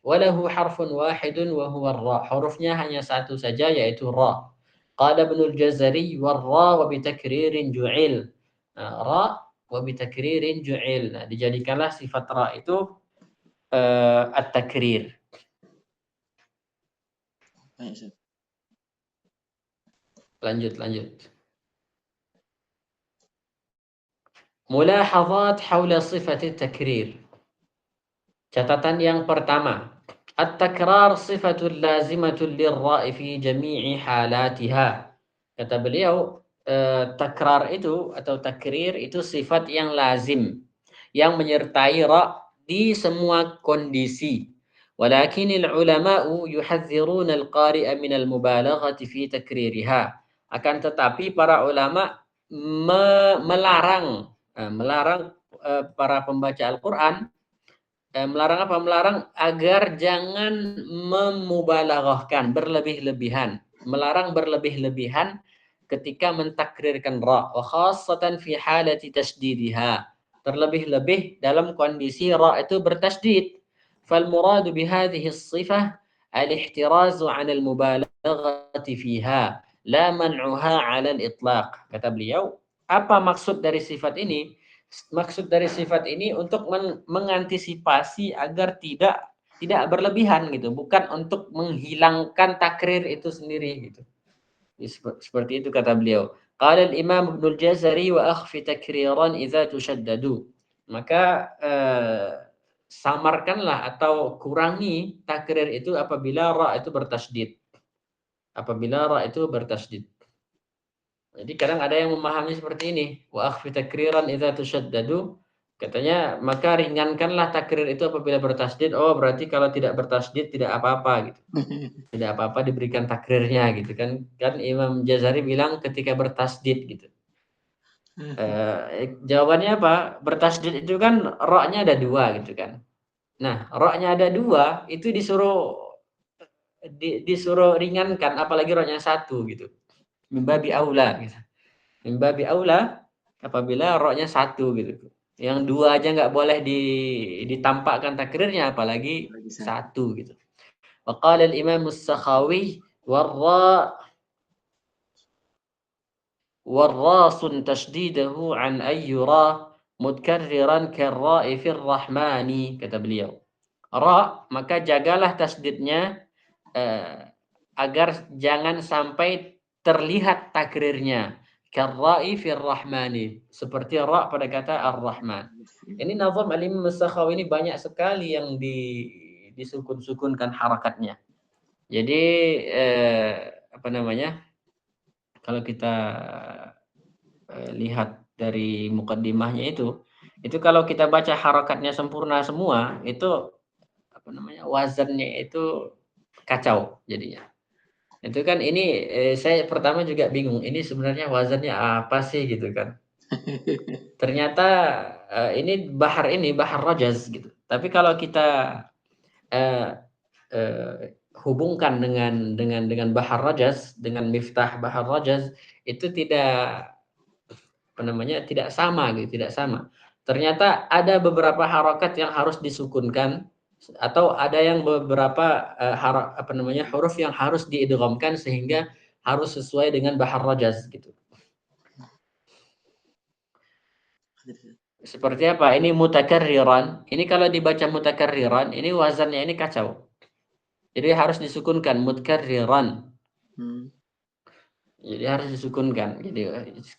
Walahu harfun wahidun wa huwa ra. Hurufnya hanya satu saja yaitu ra. Qala Ibnul Jazari warra wa bitakririn ju'il. Ra wa bitakririn ju'il. Nah, dijadikanlah sifat ra itu at-takrir. Baik, Ustaz. Lanjut. Mulahazat haula sifat takrir. Catatan yang pertama, at-takrar sifatul lazimatul lirra'i fi jami'i halatiha. Kata beliau, takrar itu atau takrir itu sifat yang lazim, yang menyertai ra di semua kondisi. Walakinil ulama'u yuhadziruna al-qari'a minal mubalaghati fi takririha. Akan tetapi para ulama melarang para pembaca Al-Quran, melarang apa? Melarang agar jangan memubalaghahkan, berlebih-lebihan. Melarang berlebih-lebihan ketika mentakrirkan ra, wa khassatan fi halati tasdidiha. Terlebih-lebih dalam kondisi ra itu bertasdid. Fal muradu bihadhihi as-sifah al-ihtirazu 'an al-mubalaghati fiha, la man'uha 'ala al-itlaq. Kata beliau, apa maksud dari sifat ini? Maksud dari sifat ini untuk mengantisipasi agar tidak berlebihan gitu, bukan untuk menghilangkan takrir itu sendiri gitu. Seperti itu kata beliau. Qala al-Imam Ibnul Jazari wa akhfi takriran idza tushaddadu. Maka samarkanlah atau kurangi takrir itu apabila ra itu bertasydid. Apabila ra itu bertasydid. Jadi kadang ada yang memahami seperti ini, wa akhfi takriran idza tushaddadu. Katanya maka ringankanlah takrir itu apabila bertasydid. Oh, berarti kalau tidak bertasydid tidak apa-apa gitu. Tidak apa-apa diberikan takrirnya gitu kan. Kan Imam Jazari bilang ketika bertasydid gitu. Jawabannya apa? Bertasydid itu kan ra-nya ada dua gitu kan. Nah, ra-nya ada dua itu disuruh ringankan apalagi ra-nya satu gitu. Mimbabi aula gitu. Mimbabi aula apabila ra-nya satu gitu. Yang dua aja nggak boleh ditampakkan takrirnya apalagi Lagi satu. satu gitu. Wa qala al-Imam as-Sakhawi warrasun tashdidahu an ayyura mutkarriran karra'i fir rahmani, kata beliau. Ra, maka jagalah tasdidnya agar jangan sampai terlihat takrirnya. Karra'i fir rahmani, seperti ra pada kata ar-rahman. Ini nazam al-Imam as-Sakhawi ini banyak sekali yang disukun-sukunkan harakatnya. Jadi apa namanya? Kalau kita lihat dari mukaddimahnya itu kalau kita baca harakatnya sempurna semua, itu apa namanya? Wazannya itu kacau jadinya. Itu kan ini saya pertama juga bingung, ini sebenarnya wazannya apa sih gitu kan. Ternyata ini bahar rajaz gitu. Tapi kalau kita eh, hubungkan dengan bahar rajaz, dengan miftah bahar rajaz, itu tidak apa namanya, tidak sama gitu, tidak sama. Ternyata ada beberapa harokat yang harus disukunkan atau ada yang beberapa apa namanya, huruf yang harus diidghamkan sehingga harus sesuai dengan bahar rajaz gitu. Seperti apa? Ini mutakarriran. Ini kalau dibaca mutakarriran, ini wazannya ini kacau. Jadi harus disukunkan mutakarriran. Jadi harus disukunkan.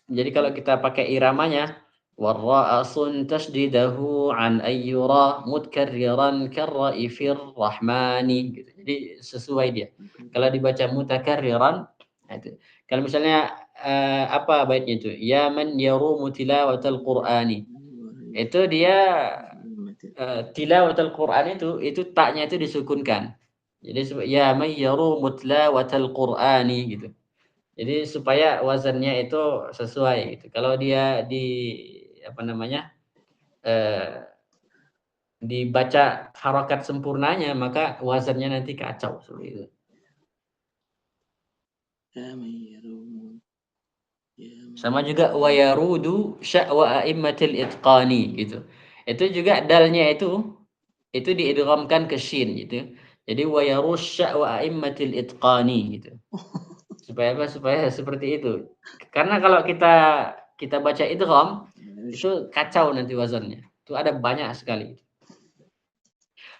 Jadi kalau kita pakai iramanya, warra'asun tasdidahu an ayyura mutakarriran karra'ifir rahmani gitu. Jadi sesuai dia. Kalau dibaca mutakarriran, itu. Kalau misalnya apa baitnya itu? Ya man yarumu tilawatal Qur'ani. Itu dia tilawatal Qur'an itu taknya itu disukunkan. Jadi ya man yarumu tilawatal Qur'ani gitu. Jadi supaya wazannya itu sesuai gitu. Kalau dia apa namanya? Dibaca harokat sempurnanya maka wazannya nanti kacau seperti itu. Sama juga wa yarudu sya'wa a'immatil itqani gitu. Itu juga dalnya itu diidghamkan ke shin gitu. Jadi wa yarush sya'wa a'immatil itqani gitu. Supaya apa? Supaya seperti itu. Karena kalau kita baca idgham itu kacau nanti wazannya. Itu ada banyak sekali.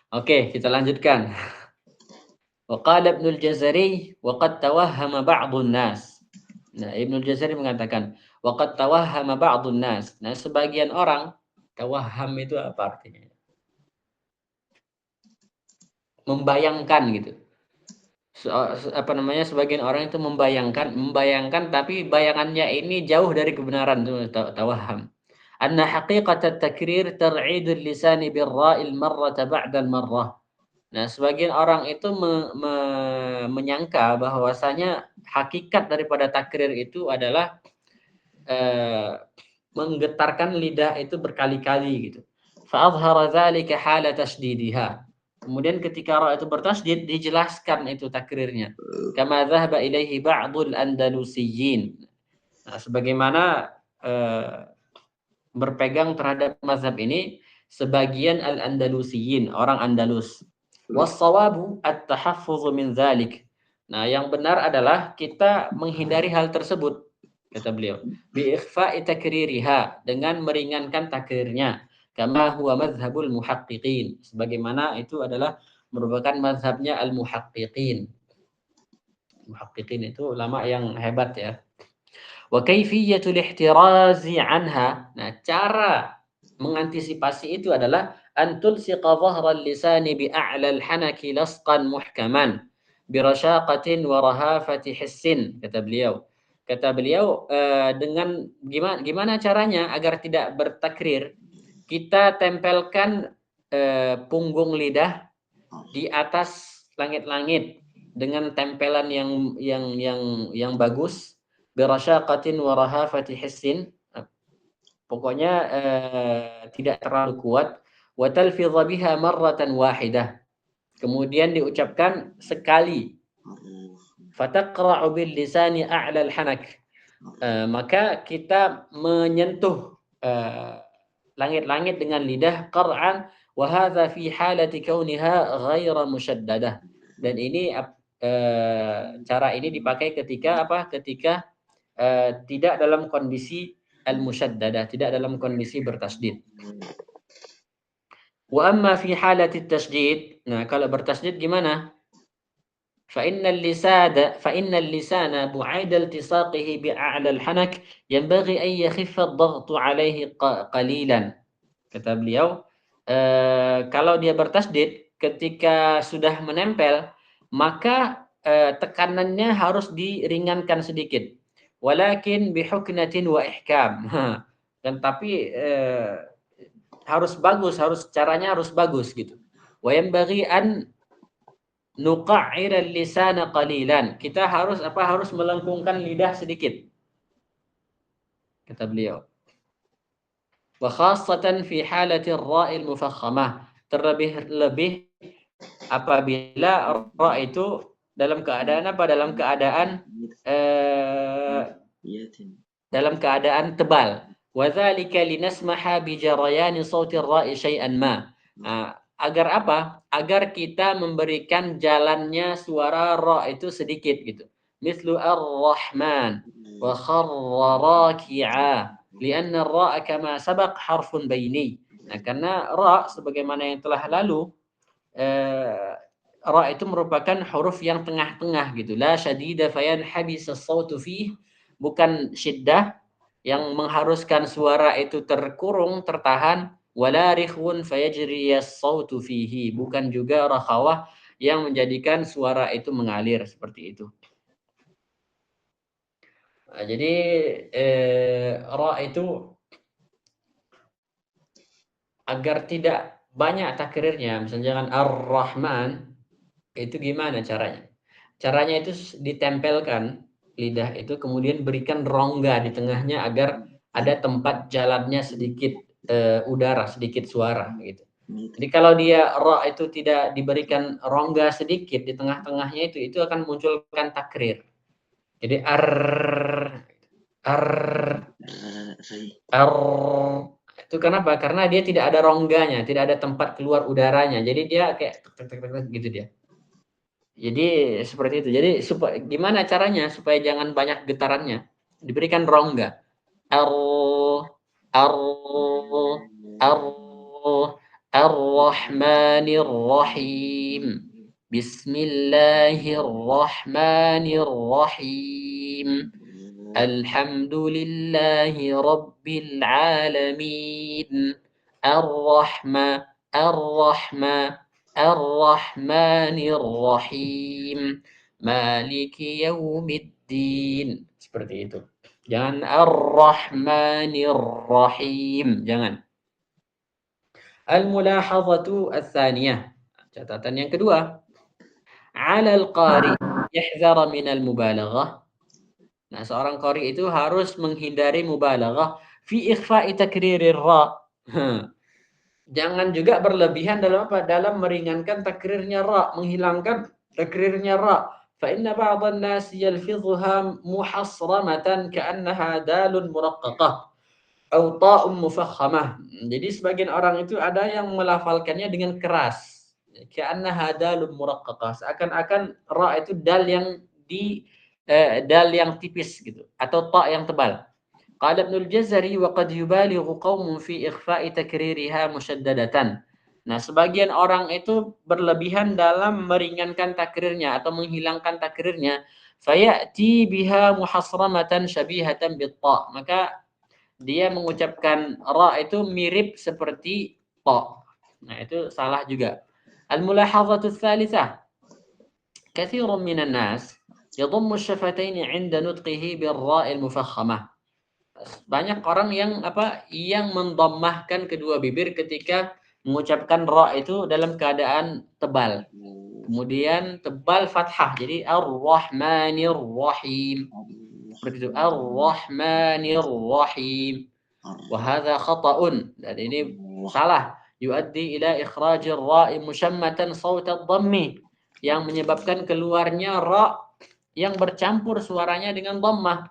Oke, kita lanjutkan. Wa qala Ibnul Jazari wa qad tawahhama ba'dun nas. Nah, Ibnul Jazari mengatakan wa qad tawahhama ba'dun nas. Nah, sebagian orang tawahham itu apa artinya? Membayangkan gitu. Apa namanya, sebagian orang itu membayangkan tapi bayangannya ini jauh dari kebenaran, itu tawahham. Anna haqiqat at-takrir tar'idul lisani birra'il marrata ba'dal marrah. Nah, sebagian orang itu menyangka bahwasanya hakikat daripada takrir itu adalah menggetarkan lidah itu berkali-kali gitu. Fa'adhara dzalika hala tasdidiha. Kemudian ketika ra itu bertasdid dijelaskan itu takrirnya. Kama dhahaba ilaihi ba'dul andalusiyyin. Nah, sebagaimana berpegang terhadap mazhab ini sebagian al-andalusiyyin, orang Andalus. Was-shawabu at-tahaffuz min dzalik. Nah, yang benar adalah kita menghindari hal tersebut, kata beliau. Bi ikhfa'i takririha, dengan meringankan takrirnya. Kama huwa mazhabul muhaqqiqin, sebagaimana itu adalah merupakan mazhabnya al-muhaqqiqin. Muhaqqiqin itu ulama yang hebat ya. Wa kaifiyatul ihtirazi anha. Nah, cara mengantisipasi itu adalah antul siqa dhahral lisani bi a'lal hanaki lasqan muhkaman bi rasyaqatin wa rahafati hissin, kata beliau. Kata beliau dengan gimana caranya agar tidak bertakrir, kita tempelkan punggung lidah di atas langit-langit dengan tempelan yang bagus, birasyaqatin wa rahafati hissin, pokoknya tidak terlalu kuat, wa talfidha biha marratan wahidah, kemudian diucapkan sekali, fataqra'u bil lisani a'la al hanak, maka kita menyentuh langit-langit dengan lidah qar'an, wa hadza fi halati kauniha ghaira musyaddadah, dan ini cara ini dipakai ketika apa? Ketika tidak dalam kondisi al-musyaddadah, tidak dalam kondisi bertasdid. Wa amma fi halati tasdid, nah kalau bertasdid gimana? Fa innal lisana bu'ida iltisaqihi bi'a'la al-hanak yanbaghi an yakhiffa ad-dhaghtu 'alayhi qalilan. Kata beliau, kalau dia bertasdid ketika sudah menempel, maka tekanannya harus diringankan sedikit. Walakin bihuknatin wa ihkam. Dan tapi caranya harus bagus gitu. Wa yanbaghi an nuqa'ira al-lisana qalilan. Kita harus melengkungkan lidah sedikit. Kata beliau. Wa khassatan fi halati ar-ra'il mufakhamah. Terlebih apabila ra itu dalam keadaan apa? Dalam keadaan tebal. Wa dzalika linasmaha bi jarayani sauti ar-ra'i syai'an ma. Agar apa? Agar kita memberikan jalannya suara ra itu sedikit gitu. Mislu ar-rahman wa kharra raki'a. Lianna ra kama sabaq harfun baini. Nah, karena ra sebagaimana yang telah lalu, ra itu merupakan huruf yang tengah-tengah gitu. La syadida fayanhabis as-sautu fih, bukan syiddah yang mengharuskan suara itu terkurung, tertahan, wala rikhwun fayajri as-sautu fihi, bukan juga rakhawah yang menjadikan suara itu mengalir seperti itu. Nah, jadi ra itu agar tidak banyak takrirnya, misalnya jangan ar-rahman, itu gimana caranya? Caranya itu ditempelkan lidah itu, kemudian berikan rongga di tengahnya agar ada tempat jalannya sedikit udara, sedikit suara gitu. Jadi kalau dia ra itu tidak diberikan rongga sedikit di tengah-tengahnya itu akan munculkan takrir. Jadi ar. ar, Ri. ar. Itu kenapa? Karena dia tidak ada rongganya, tidak ada tempat keluar udaranya. Jadi dia kayak tek, tek, tek, tek, tek, gitu dia. Jadi seperti itu. Jadi supaya gimana caranya supaya jangan banyak getarannya? Diberikan rongga. Ar, ar, ar, ar-Rahmanir Rahim. Bismillahirrahmanirrahim. Alhamdulillahi Rabbil Alamin. Ar-Rahma, Ar-Rahma, Ar-Rahmanir Rahim. Maliki Yaumiddin. Seperti itu. Jangan Ar-Rahmanir Rahim. Jangan. Al-mulahazatu ats-tsaniyah. Catatan yang kedua. 'Ala al-qari yahzara min al-mubalaghah. Nah, seorang qari itu harus menghindari mubalaghah fi ikhfa'i takririr ra. Jangan juga berlebihan dalam apa? Dalam meringankan takrirnya ra, menghilangkan takrirnya ra. Fa inna ba'dhan nas yalfidhuha muhasramatan ka'annaha dalun muraqqaqah aw ta'un mufakhamah. Jadi sebagian orang itu ada yang melafalkannya dengan keras. Ka'annaha dalun muraqqaqah. Seakan-akan ra itu dal yang dal yang tipis gitu atau ta yang tebal. Qala Ibnu al-Jazari wa qad yubalighu qaumun fi ikhfa'i takririha musyaddadatan. Nah, sebagian orang itu berlebihan dalam meringankan takrirnya atau menghilangkan takrirnya. Fayati biha muhasramatan syabihatan bit-ta. Maka dia mengucapkan ra itu mirip seperti ta. Nah, itu salah juga. Al-mulahazatu tsalitsah. Katsirun minan nas yadhummu asy-syafataini 'inda nutqihi bir-ra'il mufakhamah. Banyak orang yang yang mendammahkan kedua bibir ketika mengucapkan ra itu dalam keadaan tebal. Kemudian tebal fathah. Jadi Ar-Rahmanir Rahim. Seperti itu. Ar-Rahmanir Rahim. Wa hadza khata'un. Dan ini salah. Yuaddi ila ikhrajir ra'i musyammatan sawt ad-dhammi. Yang menyebabkan keluarnya ra yang bercampur suaranya dengan dhammah.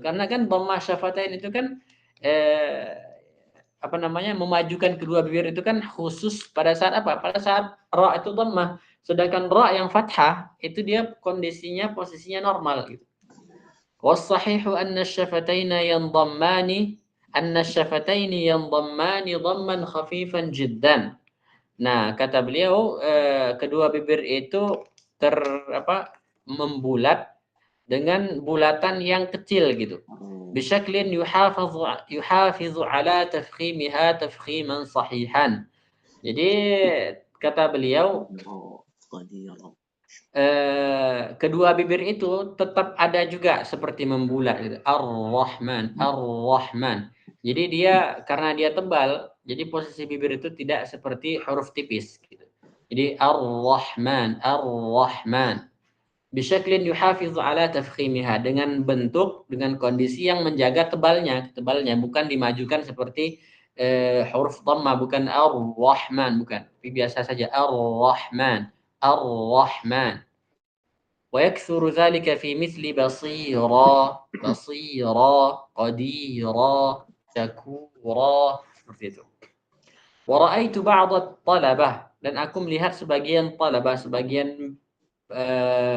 Karena kan dhammah syafatain itu kan memajukan kedua bibir itu kan khusus pada saat apa? Pada saat ra itu dhammah. Sedangkan ra yang fathah itu dia kondisinya posisinya normal gitu. Was-sahihu anna asy-syafataina yandammani dhamman khafifan jiddan. Nah, kata beliau kedua bibir itu membulat dengan bulatan yang kecil gitu. Bisyaklin yuhafizu ala tafkhimiha tafkhiman sahihan. Jadi kata beliau kedua bibir itu tetap ada juga seperti membulat gitu. Ar-Rahman, Ar-Rahman. Jadi dia karena dia tebal, jadi posisi bibir itu tidak seperti huruf tipis gitu. Jadi Ar-Rahman, Ar-Rahman. Bisyaklin yuhafizu ala tafkhimiha, dengan bentuk, dengan kondisi yang menjaga tebalnya bukan dimajukan seperti huruf dhamma, bukan Ar-Rahman, bukan. Tapi biasa saja Ar-Rahman, Ar-Rahman. Wa yakthuru dzalika fi mithli basira, qadira, syakura, seperti itu. Wa ra'aitu ba'd at-talabah, dan aku melihat sebagian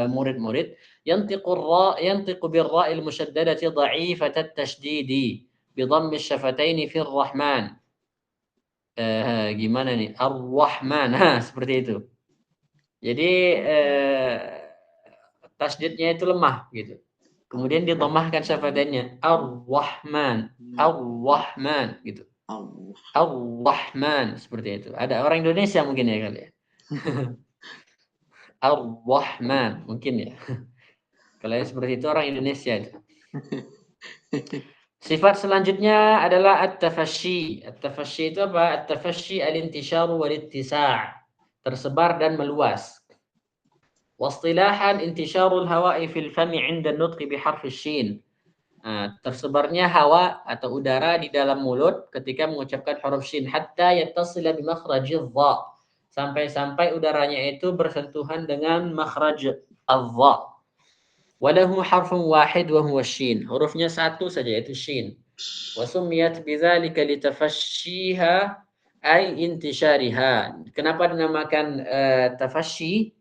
murid-murid yantiqu bir-ra'il musyaddadati dha'ifat at-tashdidi bi dhamm asy-syafataini fi ar-Rahman. Gimana nih? Ar-Rahman. Seperti itu. Jadi tasdidnya itu lemah gitu. Kemudian didhammahkan syafatainnya Ar-Rahman, Ar-Rahman gitu. Ar-Rahman seperti itu. Ada orang Indonesia mungkin ya kali ya. Ar-Rahman mungkin ya. Kalau seperti itu orang Indonesia itu. Sifat selanjutnya adalah at-tafashshi. At-tafashshi itu apa? At-tafashshi al-intisharu wal-ittisa'. Tersebar dan meluas. Wastilahan intisharul hawa'i fil fami 'inda an-nutqi bi harfi shin. Tersebarnya hawa atau udara di dalam mulut ketika mengucapkan huruf shin hatta yattasila bi makhrajiz dha. Sampai-sampai udaranya itu bersentuhan dengan makhraj adh-dha. Walahu harfun wahid wa huwa shin. Hurufnya satu saja yaitu shin. Wa summiyat bidzalika litafashshiha ay intishariha. Kenapa dinamakan tafashshi?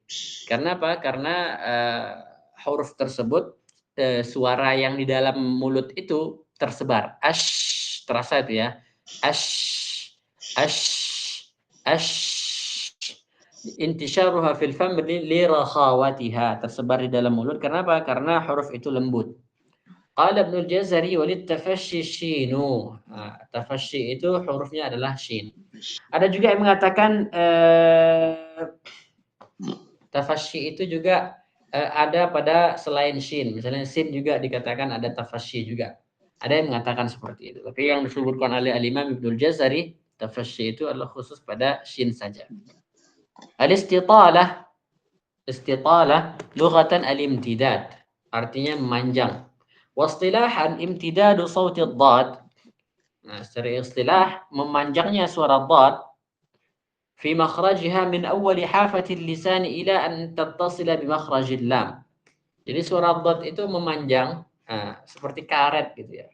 Karena apa? Karena huruf tersebut suara yang di dalam mulut itu tersebar. Ash, terasa itu ya. Ash, ash, ash. Intisharuha fil fam li rakhawatiha, tersebar di dalam mulut. Kenapa? Karena huruf itu lembut. Qala Ibnu Jazari walid tafashshi shinu. Tafashshi itu hurufnya adalah shin. Ada juga yang mengatakan tafashshi itu juga ada pada selain shin. Misalnya sin juga dikatakan ada tafashshi juga. Ada yang mengatakan seperti itu. Tapi yang disebutkan oleh Al-Imam Ibnu Jazari, tafashshi itu adalah khusus pada shin saja. Al-istitalah. Istitalah lughatan al-imtidad. Artinya memanjang. Wastilahan imtidadu sawti ad-dad. Nah, secara istilah memanjangnya suara dad fi makhrajiha min awwali hafati lisan ila an tattasila bi makhrajil lam. Jadi suara dad itu memanjang seperti karet gitu ya.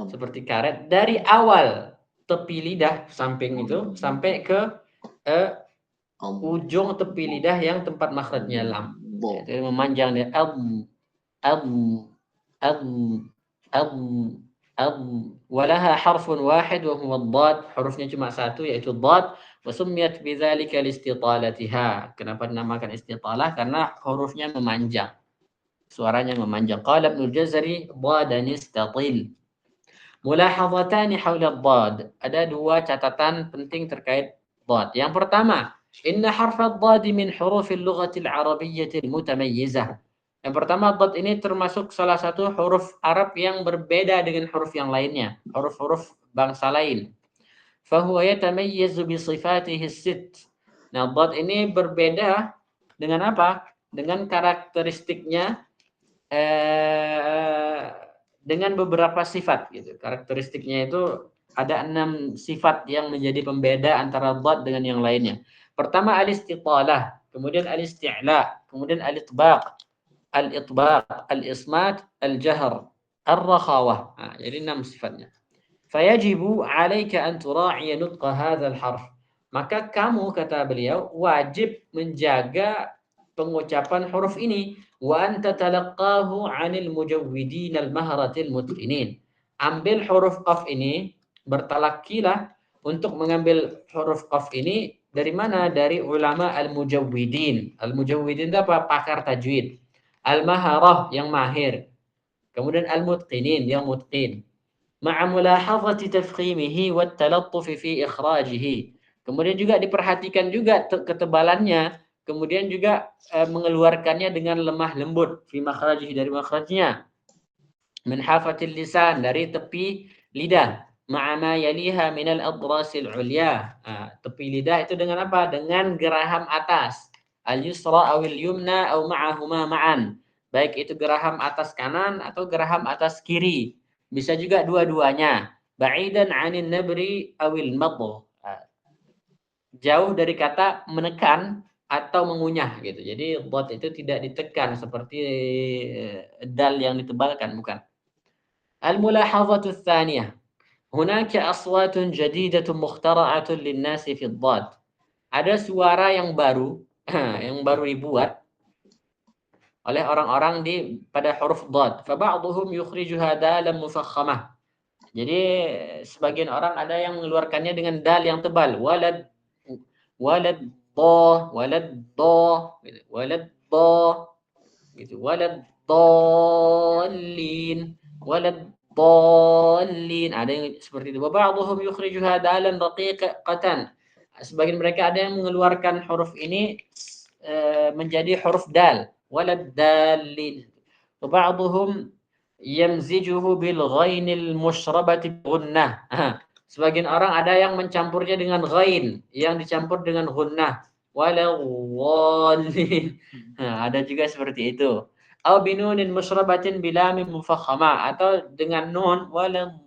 Seperti karet dari awal tepi lidah samping itu sampai ke ujung tepi lidah yang tempat makhrajnya lam. Itu memanjang dia walaha harfun wahid wa huwa ad-dad. Hurufnya cuma satu yaitu dad. Wa summiyat bidzalika listitalatiha. Kenapa dinamakan istitalah? Karena hurufnya memanjang. Suaranya memanjang. Qala Ibnu Jazari dadan istatil. Mulahadhatani haula ad-dad. Ada dua catatan penting terkait dad. Yang pertama, inna harfa ad-dad min hurufil lughatil arabiyyatil mutamayyizah. Yang pertama, dad ini termasuk salah satu huruf Arab yang berbeda dengan huruf yang lainnya, huruf-huruf bangsa lain. Fahuwa yatamayyazu bi sifatihi as-sitt. Nah, dad ini berbeda dengan apa? Dengan karakteristiknya dengan beberapa sifat gitu. Karakteristiknya itu ada 6 sifat yang menjadi pembeda antara dad dengan yang lainnya. Pertama al-istitalah, kemudian al-isti'la, kemudian al-itbaq, al-ismat, al-jahr, ar-rakhawah. Jadi 6 sifatnya. Fayajibu 'alaika an tura'iya nutqa hadzal harf. Maka kamu, kata beliau, wajib menjaga pengucapan huruf ini. Wa anta talaqqahu 'anil mujawwidin al-mahratil mutqinin. Ambil huruf qaf ini, bertalaqqilah untuk mengambil huruf qaf ini dari mana? Dari ulama al-mujawwidin. Al-mujawwidin itu apa? Pakar tajwid. Al-maharah yang mahir. Kemudian al-mutqinin yang mutqin. Ma'a mulahadhati tafkhimihi wat talattuf fi ikhrajihi. Kemudian juga diperhatikan juga ketebalannya, kemudian juga mengeluarkannya dengan lemah lembut fi makhrajihi, dari makhrajnya. Min hafatil lisan, dari tepi lidah. Ma'a ma yaliha min al-adrasil ulya. Tepi lidah itu dengan apa? Dengan geraham atas. Al-yusra awil yumna aw ma'ahuma ma'an. Baik itu geraham atas kanan atau geraham atas kiri. Bisa juga dua-duanya. Ba'idan 'anil nabri awil madh. Jauh dari kata menekan atau mengunyah gitu. Jadi dad itu tidak ditekan seperti dal yang ditebalkan, bukan. Al-mulahadhatu tsaniyah. Hunaka aswatun jadidatun mukhtara'atun lin-nasi fi ad-dad. Ada suara yang baru yang baru dibuat oleh orang-orang pada huruf dad. Fa ba'dhum yukhrijuha dalan mufakhamah. Jadi sebagian orang ada yang mengeluarkannya dengan dal yang tebal. Walad do, gitu. Walad do, gitu. Walad dallin, walad dallin. Ada yang seperti itu. Wa ba'dhum yukhrijuha dalan raqiqatan. Sebagian mereka ada yang mengeluarkan huruf ini menjadi huruf dal. Walad dallin. Wa ba'dhum yamzijuhu bil ghainil musyrabati gunnah. Sebagian orang ada yang mencampurnya dengan ghain yang dicampur dengan gunnah. Walawwallin. Ada juga seperti itu. Aw binunin musyrabatin bilamin mufakhama, atau dengan nun walawwallin.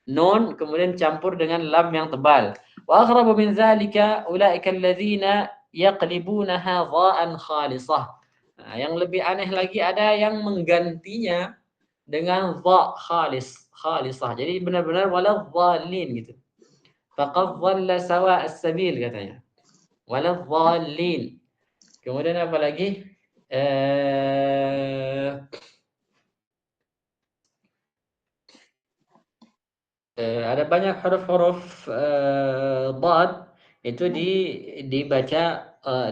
Nun kemudian campur dengan lam yang tebal. Wa aghrabu min dzalika ulaika alladzina yaqlibunaha dha'an khalisah. Nah, yang lebih aneh lagi ada yang menggantinya dengan dha khalisah. Jadi benar-benar waladhdallin gitu. Faqad dhalla sawa'as sabil katanya. Waladhdallin. Kemudian apa lagi? Ada banyak huruf-huruf dhad itu dibaca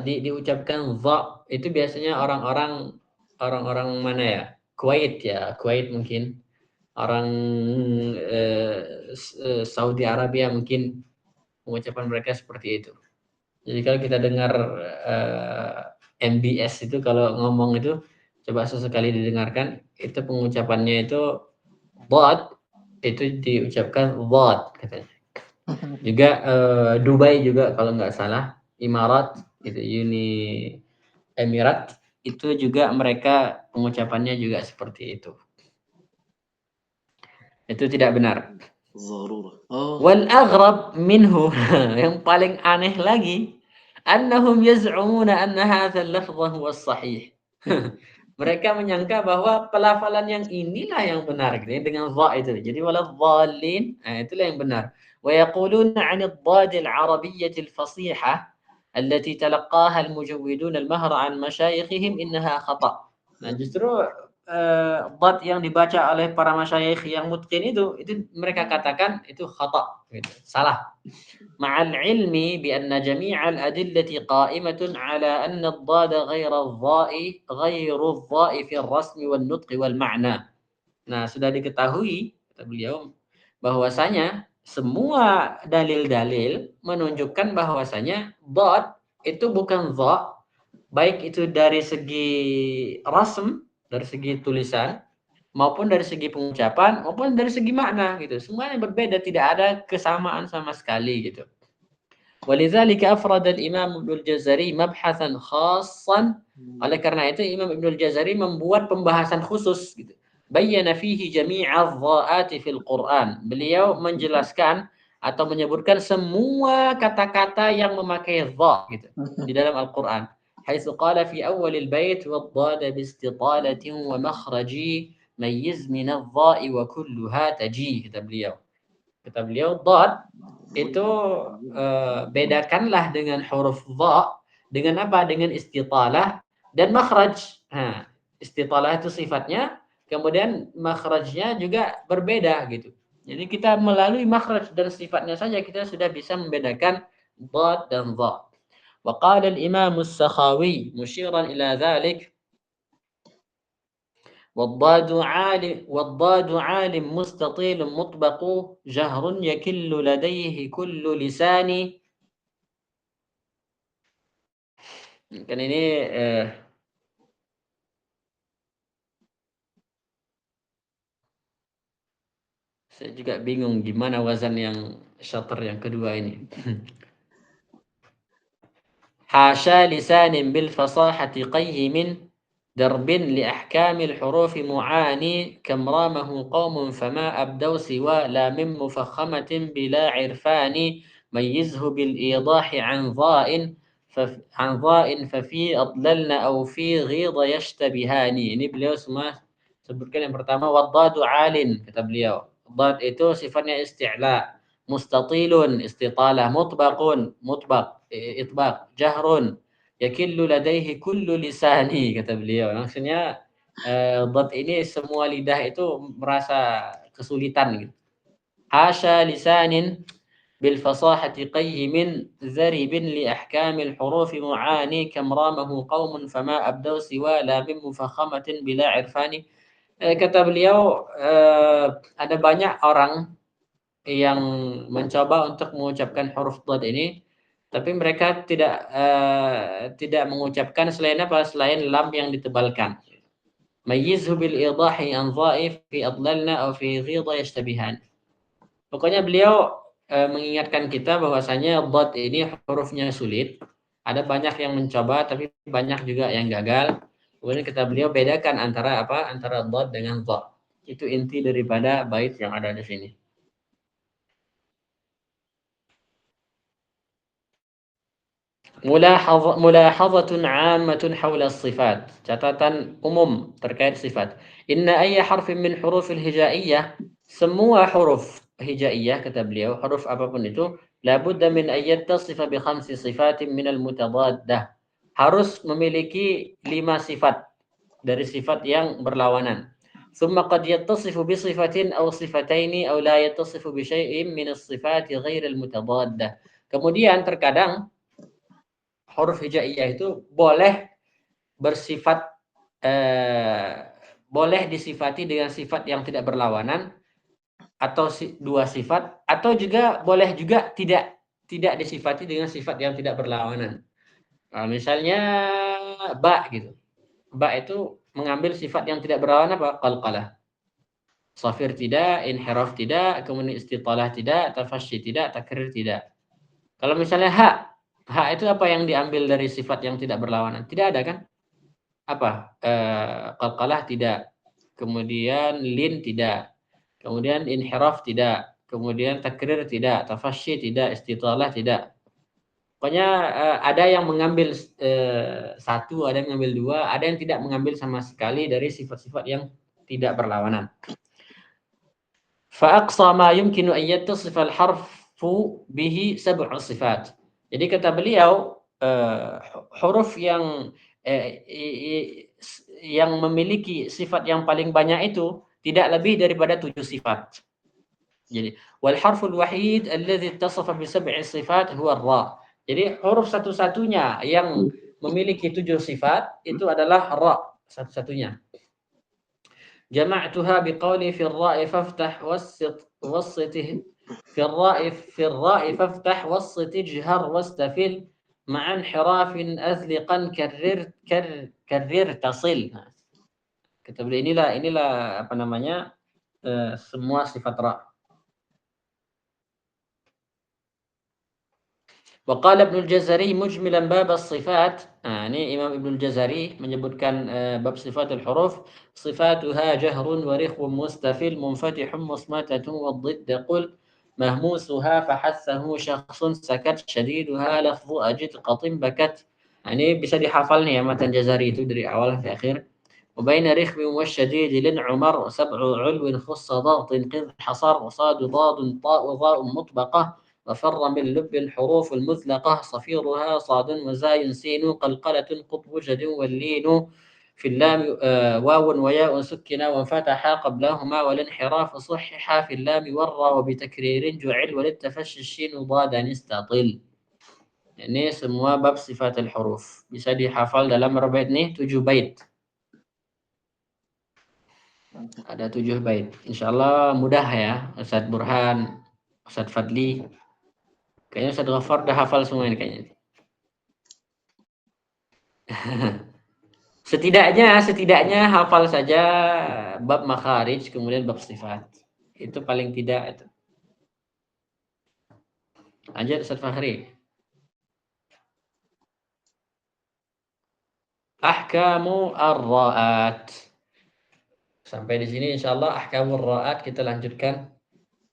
diucapkan dha. Itu biasanya orang-orang mana ya? Kuwait mungkin. Orang Saudi Arabia mungkin pengucapan mereka seperti itu. Jadi kalau kita dengar MBS itu kalau ngomong itu coba sesekali didengarkan, itu pengucapannya itu dhad itu diucapkan dhad katanya. Juga Dubai juga kalau nggak salah, Imarat itu Emirat itu juga mereka pengucapannya juga seperti itu. Itu tidak benar. Wal aghrab minhu yang paling aneh lagi annahum yaz'umuna anna hadha al-lafdh huwa as-sahih. Mereka menyangka bahwa pelafalan yang inilah yang benar gitu, dengan dha itu. Jadi waladhdallin, itulah yang benar. Wa yaquluna 'an ad-dad al-arabiyyah al-fasihah allati talaqqaha al-mujawwidun al-mahr 'an mashayikhihim innaha khata'. Nah, justru dad yang dibaca oleh para masyayikh yang mutqin itu mereka katakan itu khata gitu, salah. Ma'al ilmi bi anna jami'al adillati qa'imatun ala anna ad-dad ghairu adh-dha'i fi ar-rasmi wan nutqi wal ma'na. Nah, sudah diketahui kata beliau bahwasanya semua dalil-dalil menunjukkan bahwasanya dad itu bukan dha, baik itu dari segi rasm, dari segi tulisan, maupun dari segi pengucapan, maupun dari segi makna gitu. Semuanya berbeda, tidak ada kesamaan sama sekali gitu. Walidzalika afrada al-Imam Ibnu al-Jazari mabhatsan khassan. Oleh karena itu Imam Ibnu al-Jazari membuat pembahasan khusus gitu. Bayyana fihi jami'a adh-dha'ati fil Qur'an. Beliau menjelaskan atau menyebutkan semua kata-kata yang memakai dha gitu di dalam Al-Qur'an. Haitsu qala fi awwal al-bait wad-dad bi istitalatin wa makhraji mayyiz min adh-dha'i wa kulluha taji, kata beliau. Kata beliau dad itu bedakanlah dengan huruf dha dengan apa? Dengan istitalah dan makhraj. Nah, istitalah itu sifatnya, kemudian makhrajnya juga berbeda gitu. Jadi kita melalui makhraj dan sifatnya saja kita sudah bisa membedakan dad dan dha. Wa qala al-Imam as-Sakhawi musyiran ila dhalik والضاد عالم مستطيل مطبق جهر يكل لديه كل لسان. Kan ini saya juga bingung gimana wazan yang syatr yang kedua ini. Hasya lisanin bil fasahati qayyimin darbin li ahkamil hurufi mu'ani kam ramahu qawmun fama abdaw siwa la min mufakhamatin bila irfani mayyizhu bil idahi an dha'in fafi adlalna aw fi ghidha yashtabihani. Ini beliau semua sebutkan. Yang pertama waddadu alin, kata beliau. Dad itu sifatnya isti'la, mustatilun istitalah, mutbaqun mutbaq itbaq, jahrun yakillu ladaihi kullu lisani, kata beliau. Maksudnya dad ini semua lidah itu merasa kesulitan gitu. Hasya lisanin bil fasahati qayyimin zaribin li ahkamil hurufi mu'ani kam ramahu qaumun fama abdaw siwa la min mufakhamatin bila irfani. Kata beliau ada banyak orang yang mencoba untuk mengucapkan huruf dad ini, tapi mereka tidak mengucapkan selain apa? Selain lam yang ditebalkan. Mayyizhu bil idahi an dha'i fi adlalna aw fi ghidha yashtabihan. Pokoknya beliau mengingatkan kita bahwasanya dad ini hurufnya sulit. Ada banyak yang mencoba tapi banyak juga yang gagal. Kemudian kata beliau bedakan antara apa? Antara dad dengan dha. Itu inti daripada bait yang ada di sini. mulahazatun 'ammatun haula sifat. Catatan umum terkait sifat. Inna ayya harfin min hurufil hijaiyah, semua huruf hijaiyah kata beliau, huruf apapun itu, labudda min an yattasifa bi khamsi sifatin minal mutadaddah. Harus memiliki 5 sifat dari sifat yang berlawanan. Thumma qad yattasifu bi sifatin aw sifataini aw la yattasifu bi syai'in min as-sifati ghairil mutadaddah. Kemudian terkadang huruf hijaiyah itu boleh bersifat boleh disifati dengan sifat yang tidak berlawanan atau dua sifat, atau juga boleh juga tidak disifati dengan sifat yang tidak berlawanan. Nah, misalnya ba gitu. Ba itu mengambil sifat yang tidak berlawanan apa? Qalqalah. Safir tidak, inhiraf tidak, kemudian istitalah tidak, tafasyi tidak, takrir tidak. Kalau misalnya ha itu apa yang diambil dari sifat yang tidak berlawanan? Tidak ada kan? Apa? Qalqalah tidak. Kemudian lin tidak. Kemudian inhiraf tidak. Kemudian takrir tidak, tafasyi tidak, istitalah tidak. Pokoknya ada yang mengambil satu, ada yang mengambil dua, ada yang tidak mengambil sama sekali dari sifat-sifat yang tidak berlawanan. فأقصى ما يمكن أن يتصف الحرف به 7 صفات. Jadi kata beliau huruf yang memiliki sifat yang paling banyak itu tidak lebih daripada 7 sifat. Jadi wal harful wahid alladhi ittasafa bi 7 sifat huwa ar-ra. Jadi huruf satu-satunya yang memiliki 7 sifat itu adalah ra, satu-satunya. جمعتها بقولي في الراء فافتح وسطه في الراء فافتح وسط اجهر واستفل مع انحراف أزلقا كرر تصل. Kata beliau inilah apa namanya semua sifat ra. وقال ابن الجزري مجملا باب الصفات. Ini Imam Ibnu Jazari menyebutkan bab sifat al-huruf, sifatuha jahrun wa rikhun mustafil munfatihun musmatatun wa dhidd qul mahmusuha fahassahu syakhsun sakat syadiduha lafdhu ajid qatim bakat. Ini bisa dihafal nih ya matan Jazari itu dari awal sampai akhir. وبين رخم والشديد للعمر سبع علو خص ضغط قذ حصر وصاد ضاد طاء وضاء مطبقة وفر من لب الحروف المثلقة صفيرها صاد وزاي سين قلقلة قطب جد واللين في اللام واو وياء سكنا وانفتح قبلهما والانحراف صحح في اللام والراء وبتكرير جعل وللتفشي الشين ضاد نستطل. Ini semua bab sifat al-huruf. Bisa dihafal dalam berapa bait nih? 7 bait. Ada 7 bait. Insyaallah mudah ya. Ustaz Burhan, Ustaz Fadli. Kayaknya Ustaz Ghaffar udah hafal semua ini kayaknya. Setidaknya hafal saja bab makharij, kemudian bab sifat. Itu paling tidak itu. Lanjut Ustaz Fahri. Ahkamu ar-ra'at. Sampai di sini insyaallah ahkamu ar-ra'at kita lanjutkan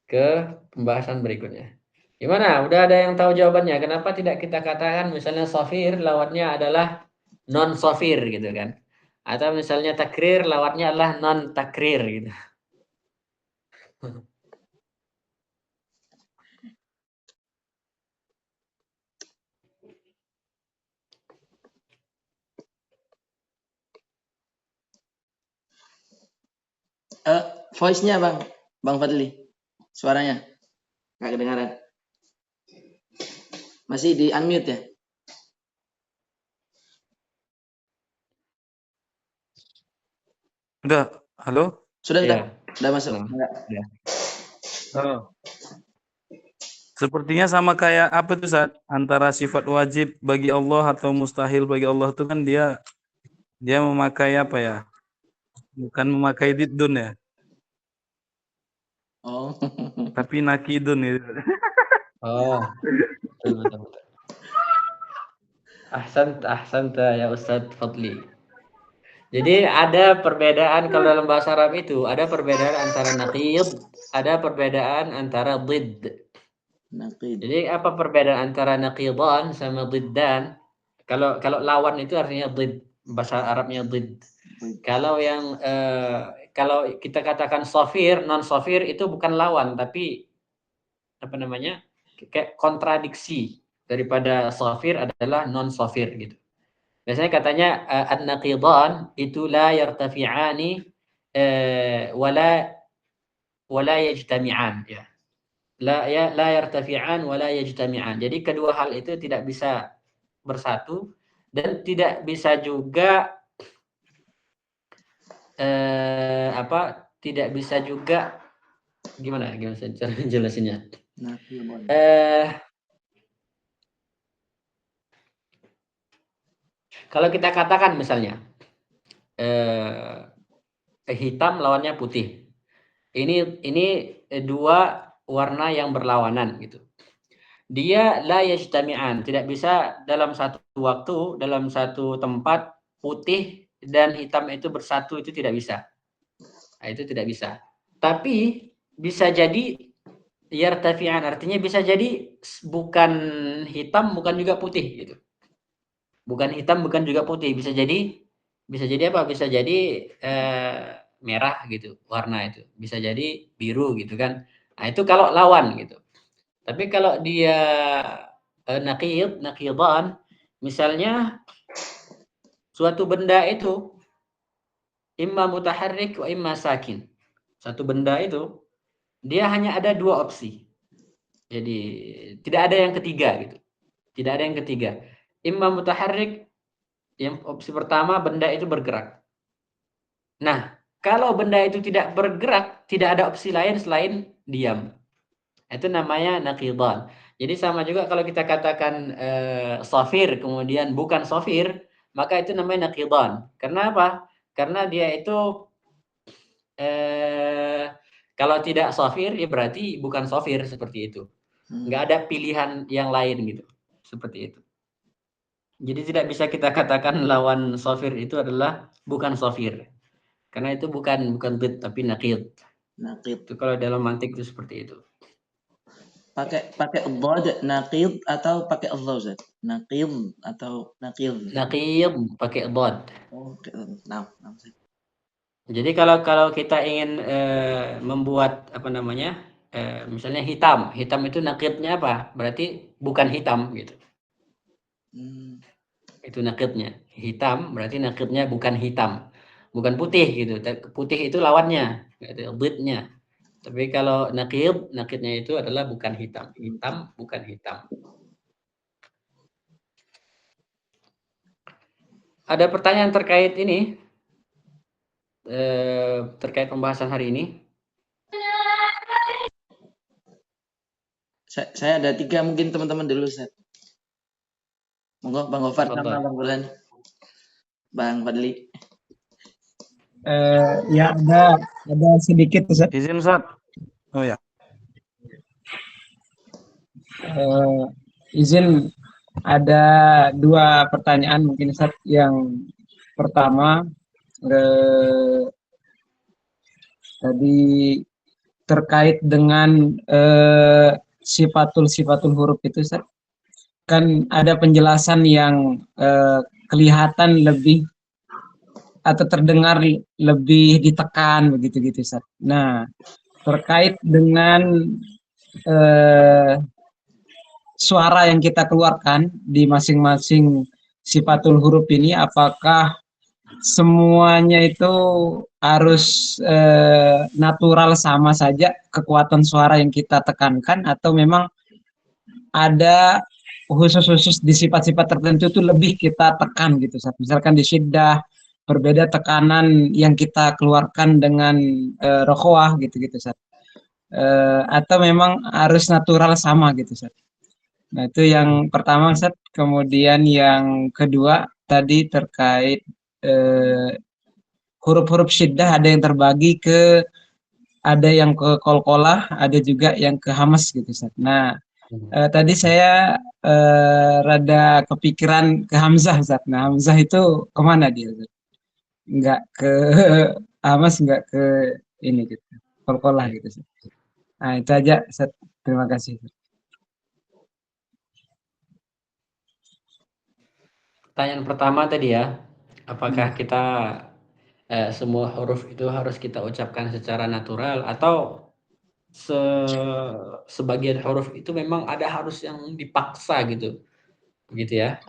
ke pembahasan berikutnya. Gimana? Udah ada yang tahu jawabannya? Kenapa tidak kita katakan misalnya safir lawannya adalah non safir gitu kan? Atau misalnya takrir lawannya adalah non takrir gitu. Voice-nya Bang Fadli. Suaranya nggak kedengaran. Masih di unmute ya? Udah, halo? Sudah. Ya. Sudah masuk. Ya. Oh. Sepertinya sama kayak apa tuh Ustaz? Antara sifat wajib bagi Allah atau mustahil bagi Allah itu kan dia memakai apa ya? Bukan memakai diddun ya, Oh. tapi nakidun gitu. Oh. Betul. Ahsanta ya Ustaz Fadli. Jadi ada perbedaan kalau dalam bahasa Arab itu ada perbedaan antara naqid, ada perbedaan antara didd. Naqid. Jadi apa perbedaan antara naqidan sama diddan? Kalau lawan itu artinya dhid, bahasa Arabnya dhid. Kalau yang kalau kita katakan safir, non safir itu bukan lawan tapi apa namanya? Kayak kontradiksi daripada safir adalah non safir gitu. Biasanya katanya an-naqidan itu la yartafi'ani wala yajtami'an ya. La yartafi'an wala yajtami'an. Jadi kedua hal itu tidak bisa bersatu dan tidak bisa juga tidak bisa juga gimana saya cara jelasinnya? Kalau kita katakan misalnya hitam lawannya putih. Ini dua warna yang berlawanan gitu. Dia la yajtami'an, tidak bisa dalam satu waktu, dalam satu tempat putih dan hitam itu bersatu, itu tidak bisa. Nah, itu tidak bisa. Tapi bisa jadi yartafi'an, artinya bisa jadi bukan hitam, bukan juga putih gitu. Bukan hitam, bukan juga putih, bisa jadi apa? Bisa jadi merah gitu warna itu. Bisa jadi biru gitu kan. Nah, itu kalau lawan gitu. Tapi kalau dia naqidan, misalnya suatu benda itu imma mutaharrik wa imma sakin. Satu benda itu dia hanya ada dua opsi. Jadi tidak ada yang ketiga gitu. Tidak ada yang ketiga. Imma mutaharrik, yang opsi pertama benda itu bergerak. Nah, kalau benda itu tidak bergerak, tidak ada opsi lain selain diam. Itu namanya naqidan. Jadi sama juga kalau kita katakan safir kemudian bukan safir, maka itu namanya naqidan. Karena apa? Karena dia itu kalau tidak safir ya berarti bukan safir seperti itu. Nggak ada pilihan yang lain gitu. Seperti itu. Jadi tidak bisa kita katakan lawan safir itu adalah bukan safir. Karena itu bukan dhid tapi naqid. Naqid. Itu kalau dalam mantik itu seperti itu. Pakai dhad naqid atau pakai dha Ustaz? Naqid atau naqid? Naqid pakai dhad. Oh, nah. Jadi kalau kita ingin membuat apa namanya? Misalnya hitam. Hitam itu naqidnya apa? Berarti bukan hitam gitu. Itu naqidnya. Hitam berarti naqidnya bukan hitam. Bukan putih gitu. Putih itu lawannya, gitu, dhidnya. Tapi kalau naqidnya itu adalah bukan hitam. Hitam bukan hitam. Ada pertanyaan terkait ini? Terkait pembahasan hari ini? Saya ada 3 mungkin teman-teman dulu Ustaz. Monggo Bang Gofar sama Bang Burhan. Bang Fadli. Ya ada sedikit Ustaz. Izin Ustaz. Oh ya. Izin ada 2 pertanyaan mungkin Ustaz. Yang pertama tadi terkait dengan sifatul huruf itu Ustaz. Kan ada penjelasan yang kelihatan lebih atau terdengar lebih ditekan begitu gitu Ustaz. Nah, terkait dengan suara yang kita keluarkan di masing-masing sifatul huruf ini, apakah semuanya itu harus natural sama saja kekuatan suara yang kita tekankan, atau memang ada khusus-khusus di sifat-sifat tertentu itu lebih kita tekan gitu Ustaz. Misalkan di syiddah berbeda tekanan yang kita keluarkan dengan rokhwah gitu-gitu Ustaz. Atau memang harus natural sama gitu Ustaz. Nah, itu yang pertama Ustaz. Kemudian yang kedua tadi terkait huruf-huruf syiddah ada yang terbagi ke, ada yang ke qalqalah, ada juga yang ke hamas gitu Ustaz. Nah, tadi saya rada kepikiran ke hamzah Ustaz. Nah, hamzah itu kemana dia Ustaz? Enggak ke hamas, enggak ke ini gitu, qalqalah gitu Ustaz. Nah, itu aja Ustaz. Terima kasih. Pertanyaan pertama tadi ya, apakah kita semua huruf itu harus kita ucapkan secara natural atau sebagian huruf itu memang ada harus yang dipaksa gitu, begitu ya?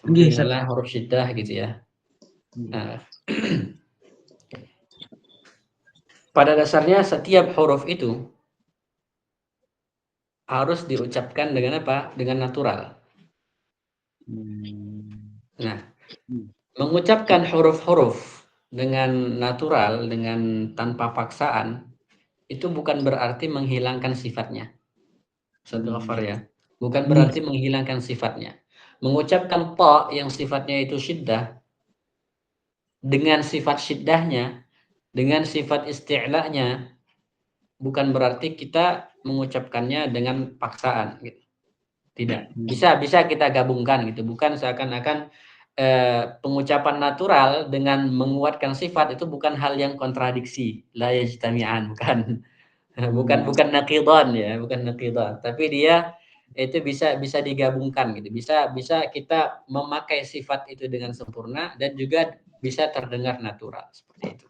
Seperti Nggih, Ustaz. misalnya huruf syiddah gitu ya. Nah, pada dasarnya setiap huruf itu harus diucapkan dengan apa? Dengan natural. Nah, mengucapkan huruf-huruf dengan natural, dengan tanpa paksaan, itu bukan berarti menghilangkan sifatnya. Satu ghafar ya. Bukan berarti menghilangkan sifatnya. Mengucapkan ta yang sifatnya itu syiddah, dengan sifat syiddahnya, dengan sifat isti'la'nya, bukan berarti kita mengucapkannya dengan paksaan gitu. Tidak. Bisa kita gabungkan gitu. Bukan seakan-akan pengucapan natural dengan menguatkan sifat itu bukan hal yang kontradiksi. La yajtami'an, bukan. Bukan naqidan ya, bukan naqidan. Tapi dia itu bisa digabungkan gitu. Bisa kita memakai sifat itu dengan sempurna dan juga bisa terdengar natural seperti itu.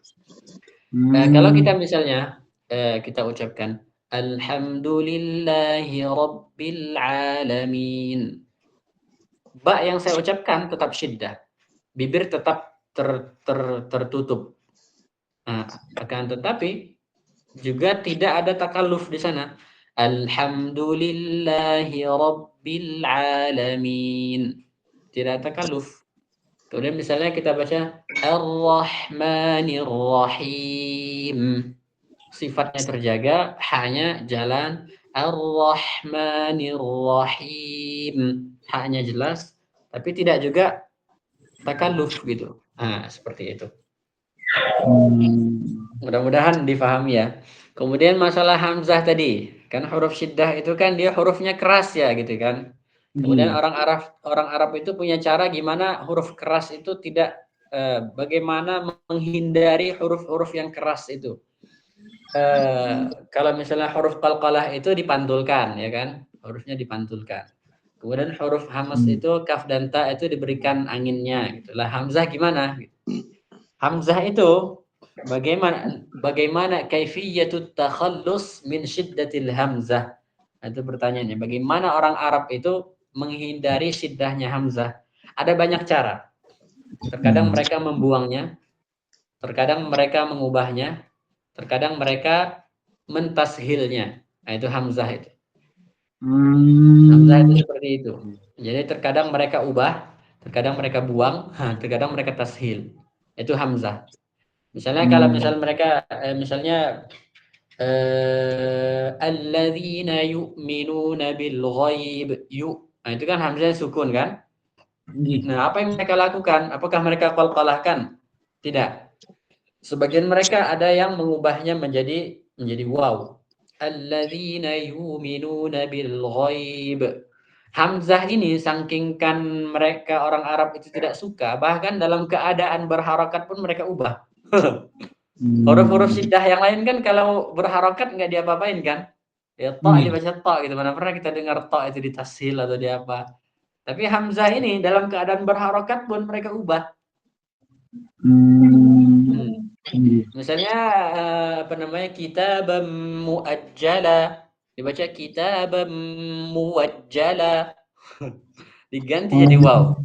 Kalau kita misalnya kita ucapkan Alhamdulillahi Rabbil Alamin. Ba yang saya ucapkan tetap syiddah. Bibir tetap tertutup. Nah, akan tetapi juga tidak ada takalluf di sana. Alhamdulillahi Rabbil Alamin. Tidak ada takalluf. Kemudian misalnya kita baca Ar-Rahmanir Rahim. Sifatnya terjaga, hanya jalan. Ar-Rahmanir Rahim. Haknya jelas, tapi tidak juga takalluf gitu. Nah, seperti itu. Mudah-mudahan difahami ya. Kemudian masalah hamzah tadi, kan huruf syiddah itu kan dia hurufnya keras ya gitu kan. Kemudian orang Arab itu punya cara gimana huruf keras itu tidak bagaimana menghindari huruf-huruf yang keras itu. Kalau misalnya huruf qalqalah itu dipantulkan ya kan, hurufnya dipantulkan. Kemudian huruf hamas itu kaf dan ta itu diberikan anginnya gitu. Lah hamzah gimana? Hamzah itu bagaimana kaifiyatut takhallus min syiddatil hamzah? Itu pertanyaannya. Bagaimana orang Arab itu menghindari syiddahnya hamzah? Ada banyak cara. Terkadang mereka membuangnya, terkadang mereka mengubahnya, terkadang mereka mentashilnya. Nah, itu hamzah itu. Hamzah itu seperti itu. Jadi terkadang mereka ubah, terkadang mereka buang, terkadang mereka tashil. Itu hamzah. Misalnya kalau mereka misalnya alladzina yu'minuna bil ghaib nah itu kan hamzah sukun kan. Nah, apa yang mereka lakukan? Apakah mereka qalqalahkan? Tidak. Sebagian mereka ada yang mengubahnya menjadi waw. Alladzina yu'minuna bil ghaib. Hamzah ini saking kan mereka orang Arab itu tidak suka, bahkan dalam keadaan berharakat pun mereka ubah. Huruf-huruf syiddah yang lain kan kalau berharokat nggak diapa-apain kan? Ya ta dibaca ta gitu. Mana pernah kita dengar ta itu ditasil atau di apa. Tapi hamzah ini dalam keadaan berharokat pun mereka ubah. Misalnya apa namanya kitabam muajjala dibaca kitabam muajjala diganti jadi waw.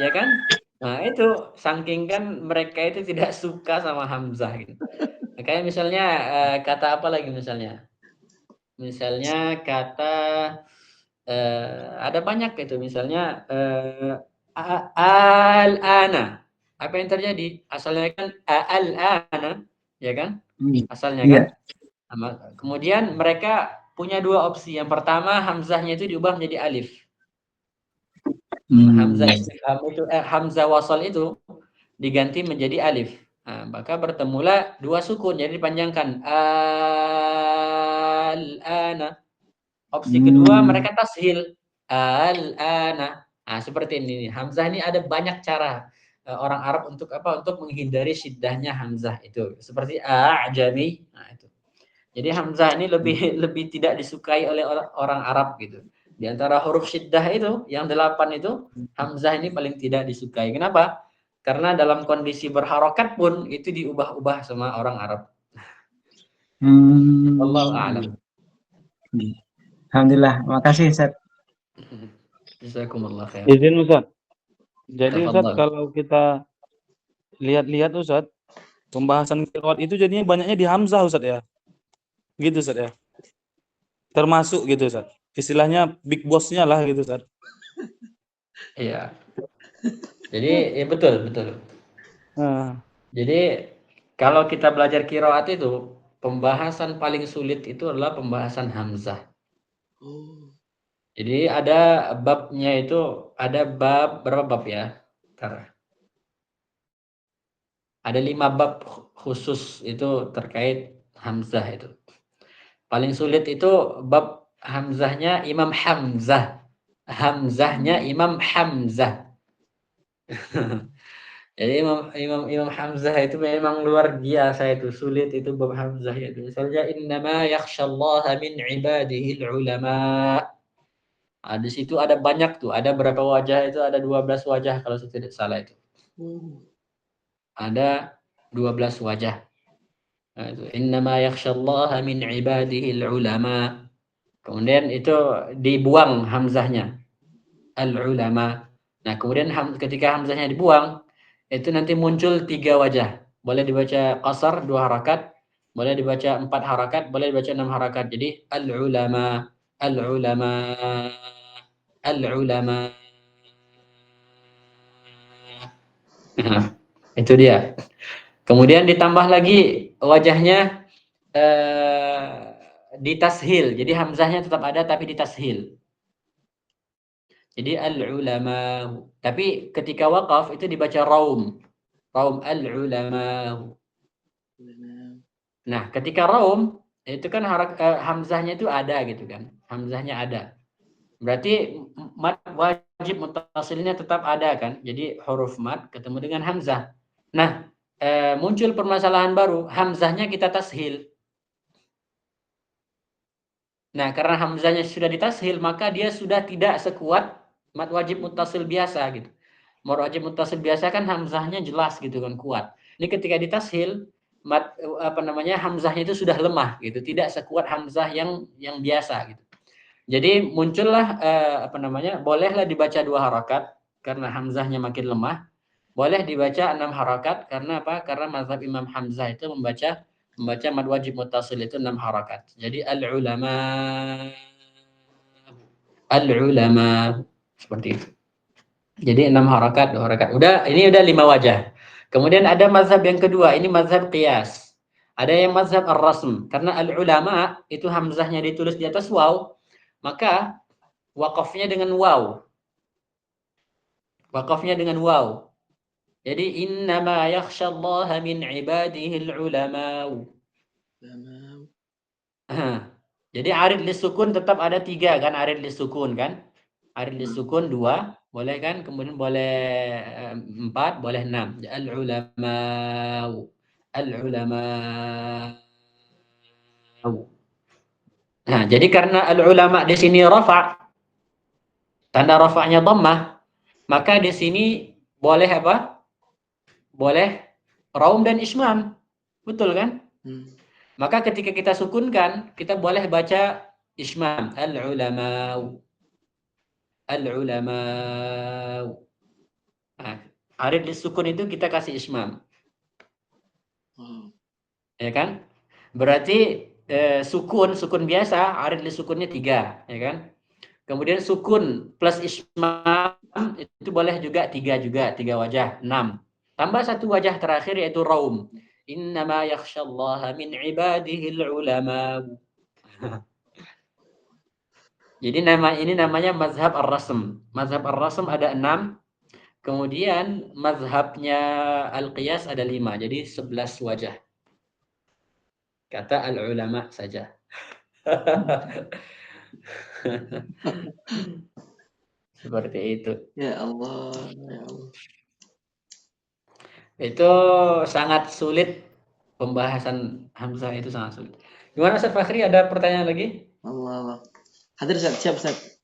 Ya kan? Nah, itu saking kan mereka itu tidak suka sama hamzah gitu. Kayak misalnya kata apa lagi misalnya? Misalnya kata ada banyak itu misalnya al-ana. Apa yang terjadi? Asalnya kan al-ana, ya kan? Asalnya kan. Kemudian mereka punya dua opsi. Yang pertama hamzahnya itu diubah menjadi alif. Hamzah istifham itu hamzah wasal itu diganti menjadi alif. Nah, maka bertemulah dua sukun jadi dipanjangkan al-ana. Opsi kedua mereka tashil al-ana. Nah, seperti ini. Hamzah ini ada banyak cara orang Arab untuk apa? Untuk menghindari syiddahnya hamzah itu. Seperti a'jami. Nah, itu. Jadi hamzah ini lebih tidak disukai oleh orang Arab gitu. Di antara huruf syiddah itu, yang 8 itu, hamzah ini paling tidak disukai. Kenapa? Karena dalam kondisi berharokat pun itu diubah-ubah sama orang Arab. Wallahu a'lam. Alhamdulillah, makasih Ustaz. Jazakumullah khair. Izin Ustaz. Jadi Ustaz, Tafadhal. kalau kita lihat-lihat Ustaz, pembahasan qiraat itu jadinya banyaknya di hamzah Ustaz ya. Gitu Ustaz ya. Termasuk gitu Ustaz. Istilahnya big boss-nya lah gitu Ustaz. Iya. Jadi ya betul. Nah, Jadi kalau kita belajar qiraat itu, pembahasan paling sulit itu adalah pembahasan hamzah. Oh. Jadi ada babnya itu, ada bab, berapa bab ya? Bentar. Ada 5 bab khusus itu terkait hamzah itu. Paling sulit itu bab hamzahnya Imam Hamzah. Hamzahnya Imam Hamzah. Jadi Imam Hamzah itu memang luar biasa itu, sulit itu bab hamzah itu. Misalnya innama yakhsyallaha min ibadihi ulama. Nah, di situ ada banyak tuh, ada berapa wajah itu, ada 12 wajah kalau saya tidak salah itu. Ada 12 wajah. Nah, itu innama yakhsyallaha min ibadihi ulama. Kemudian itu dibuang hamzahnya, al-ulama. Nah, kemudian ketika hamzahnya dibuang, itu nanti muncul 3 wajah. Boleh dibaca qasar 2 harakat, boleh dibaca 4 harakat, boleh dibaca 6 harakat. Jadi al-ulama, al-ulama, al-ulama. Nah, itu dia. Kemudian ditambah lagi wajahnya ditashil. Jadi hamzahnya tetap ada tapi ditashil. Jadi al-ulama. Tapi ketika waqaf itu dibaca raum. Raum al-ulama. Nah, ketika raum itu kan hamzahnya itu ada gitu kan. Hamzahnya ada. Berarti mad wajib muttasilnya tetap ada kan. Jadi huruf mad ketemu dengan hamzah. Nah, muncul permasalahan baru, hamzahnya kita tashil. Nah, karena hamzahnya sudah ditashil, maka dia sudah tidak sekuat mad wajib muttasil biasa gitu. Mad wajib muttasil biasa kan hamzahnya jelas gitu kan, kuat. Ini ketika ditashil, hamzahnya itu sudah lemah gitu, tidak sekuat hamzah yang biasa gitu. Jadi muncullah bolehlah dibaca 2 harakat karena hamzahnya makin lemah. Boleh dibaca 6 harakat karena apa? Karena mazhab Imam Hamzah itu membaca mad wajib muttasil itu 6 harakat. Jadi al-ulama seperti itu. Jadi 6 harakat, 2 harakat. Ini udah 5 wajah. Kemudian ada mazhab yang kedua, ini mazhab qiyas. Ada yang mazhab ar-rasm, karena al-ulama itu hamzahnya ditulis di atas waw, maka wakafnya dengan waw. Wakafnya dengan waw. Jadi innama yakhsyallaha min ibadihil ulama. Jadi arid lisukun tetap ada 3 kan, arid lisukun kan? Arid lisukun 2, boleh kan? Kemudian boleh 4, boleh 6. Al-ulama. Al-ulama. Nah, jadi karena al-ulama di sini rafa, tanda rafa'nya dhammah, maka di sini boleh apa? Boleh raum dan ismam. Betul kan? Maka ketika kita sukunkan, kita boleh baca ismam. Al-ulama. Al-ulama. Nah, arid disukun itu kita kasih ismam. Ya kan? Berarti sukun biasa, arid disukunnya 3, ya kan? Kemudian sukun plus ismam itu boleh juga 3 wajah, 6. Tambah 1 wajah terakhir yaitu raum. Innama yakhsyallaha min ibadihil ulama. Jadi ini namanya mazhab ar-rasm. Mazhab ar-rasm ada 6. Kemudian mazhabnya al-qiyas ada 5. Jadi 11 wajah. Kata al-ulama saja. Seperti itu. Ya Allah. Itu sangat sulit, pembahasan hamzah itu sangat sulit. Gimana Ustaz Fakhri, ada pertanyaan lagi? Allah. Hadir Ustaz, siap Ustaz.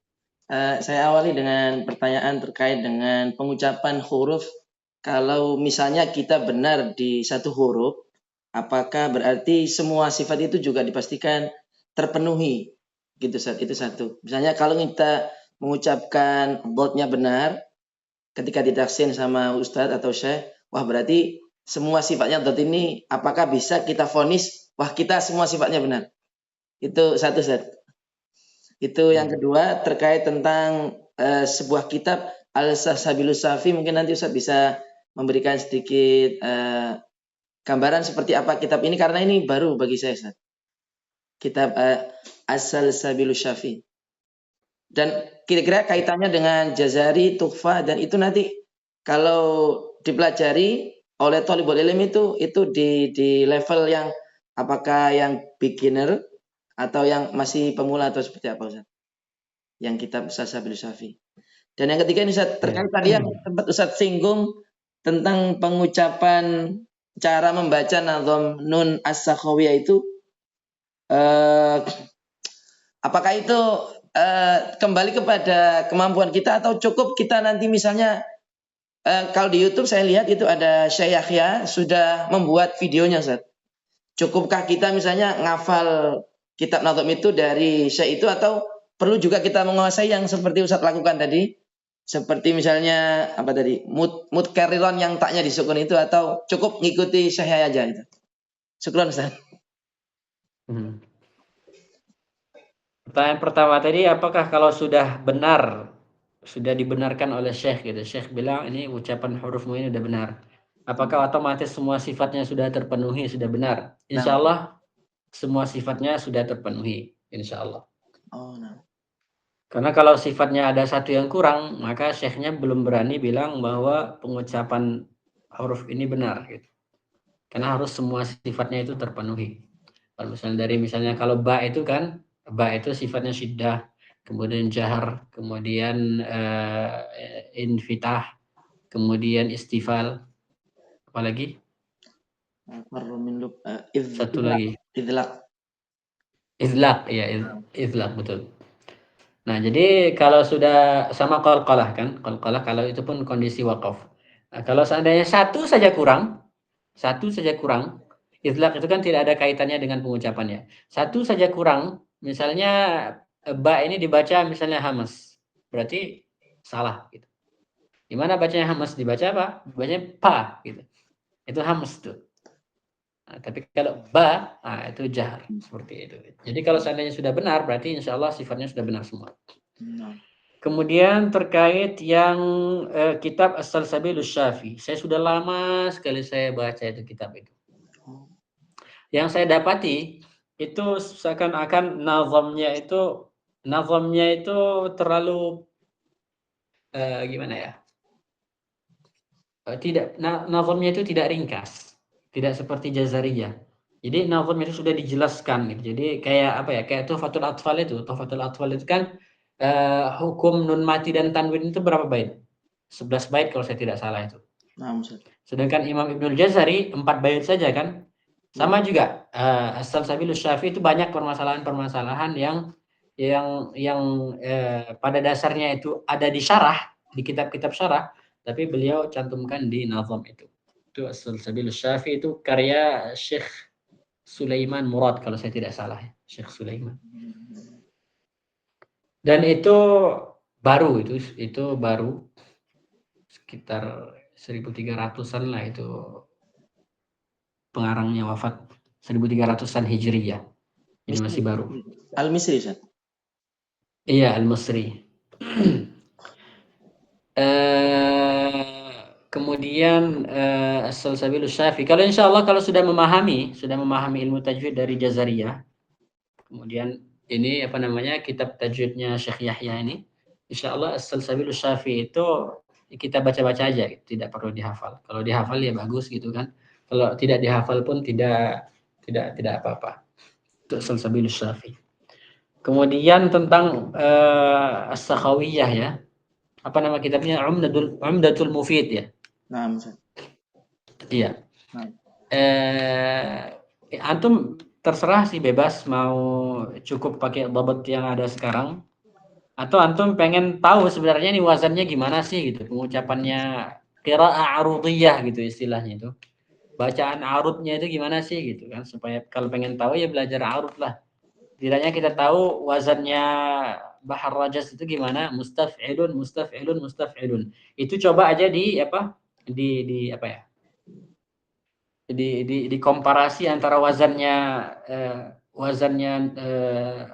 Saya awali dengan pertanyaan terkait dengan pengucapan huruf. Kalau misalnya kita benar di satu huruf, apakah berarti semua sifat itu juga dipastikan terpenuhi? Gitu, Ustaz. Itu satu. Misalnya kalau kita mengucapkan dotnya benar, ketika ditaksin sama Ustadz atau Syekh, wah berarti semua sifatnya dot ini apakah bisa kita vonis, wah kita semua sifatnya benar. Itu satu, Ustaz. Itu yang kedua terkait tentang sebuah kitab Al-Sabilus Safi, mungkin nanti Ustaz bisa memberikan sedikit gambaran seperti apa kitab ini karena ini baru bagi saya, Ustaz. Kitab As-Sabilus Syafi. Dan kira-kira kaitannya dengan Jazari, Tukhfa, dan itu nanti kalau dipelajari oleh thalibul ilm itu di level yang apakah yang beginner atau yang masih pemula atau seperti apa, Ustaz? Yang kitab As-Sabilus Syafi. Dan yang ketiga ini Ustaz, terkait tadi yang sempat Ustaz singgung tentang pengucapan cara membaca nazam nun as-sakhawiyah itu apakah itu kembali kepada kemampuan kita atau cukup kita nanti misalnya kalau di YouTube saya lihat itu ada Syekh Yahya sudah membuat videonya, Ustaz. Cukupkah kita misalnya ngafal kitab nazam itu dari Syekh itu atau perlu juga kita menguasai yang seperti Ustaz lakukan tadi? Seperti misalnya apa tadi? Mutkarriron yang taknya disukun itu atau cukup ngikuti Syekh Yahya aja itu. Syukran, Ustaz. Pertanyaan pertama tadi, apakah kalau sudah benar, sudah dibenarkan oleh Syekh gitu, Syekh bilang ini ucapan hurufmu ini udah benar, apakah otomatis semua sifatnya sudah terpenuhi, sudah benar? Insya Allah semua sifatnya sudah terpenuhi, insya Allah. Oh, nah. Karena kalau sifatnya ada satu yang kurang, maka Syekhnya belum berani bilang bahwa pengucapan huruf ini benar gitu. Karena harus semua sifatnya itu terpenuhi. Kalau misalnya kalau ba itu kan, ba itu sifatnya syiddah, kemudian jahar, kemudian infitah, kemudian istifal, apalagi? Satu lagi. Idlaq, ya, idlaq betul. Nah, jadi kalau sudah sama qalqalah kan, qalqalah kalau itu pun kondisi waqaf. Nah, kalau seandainya satu saja kurang, idlaq itu kan tidak ada kaitannya dengan pengucapannya. Satu saja kurang, misalnya ba ini dibaca misalnya hamas, berarti salah gitu. Gimana bacanya hamas? Dibaca apa? Bacanya pa gitu. Itu hamas tuh. Nah, tapi kalau ba, itu jahar seperti itu. Jadi kalau seandainya sudah benar, berarti insya Allah sifatnya sudah benar semua. Kemudian terkait yang kitab As-Salsabilus Syafi, saya sudah lama sekali saya baca itu kitab itu. Yang saya dapati itu seakan-akan nazamnya itu terlalu gimana ya? Nazamnya itu tidak ringkas, tidak seperti Jazariyah. Jadi nazamnya itu sudah dijelaskan gitu. Jadi kayak apa ya? Kayak Tuhfatul Atfal itu kan hukum nun mati dan tanwin itu berapa bait? 11 bait kalau saya tidak salah itu. Sedangkan Imam Ibnul Jazari 4 bait saja kan? Sama juga As-Salsabilus Syafi itu banyak permasalahan-permasalahan yang pada dasarnya itu ada di syarah, di kitab-kitab syarah, tapi beliau cantumkan di nazam itu. Itu As-Salsabilus Syafi itu karya Syekh Sulaiman Murad kalau saya tidak salah ya, Syekh Sulaiman. Dan itu baru sekitar 1300-an lah itu pengarangnya wafat 1300-an Hijriyah. Ini masih baru. Al-Misri, Ustaz? Iya, Al-Misri. Kemudian As-Salsabilus Syafi. Kalau insya Allah kalau sudah memahami ilmu tajwid dari Jazariyah, kemudian ini kitab tajwidnya Syekh Yahya ini, insya Allah As-Salsabilus Syafi itu kita baca-baca aja, tidak perlu dihafal. Kalau dihafal ya bagus gitu kan. Kalau tidak dihafal pun tidak apa-apa. Itu As-Salsabilus Syafi. Kemudian tentang As-Sakhawiyah ya. Apa nama kitabnya? Umdatul Mufid ya. Nah, Ustaz. Iya. Antum terserah sih, bebas mau cukup pakai dhabat yang ada sekarang Atau antum pengen tahu sebenarnya nih wazannya gimana sih gitu, pengucapannya qiraah arudiyah gitu istilahnya itu. Bacaan arudnya itu gimana sih gitu kan, supaya kalau pengen tahu ya belajar arud lah. Setidaknya kita tahu wazannya Bahar Rajas itu gimana, mustaf'ilun, mustaf'ilun, mustaf'ilun. Itu coba aja di apa? Di apa ya? Di komparasi antara wazannya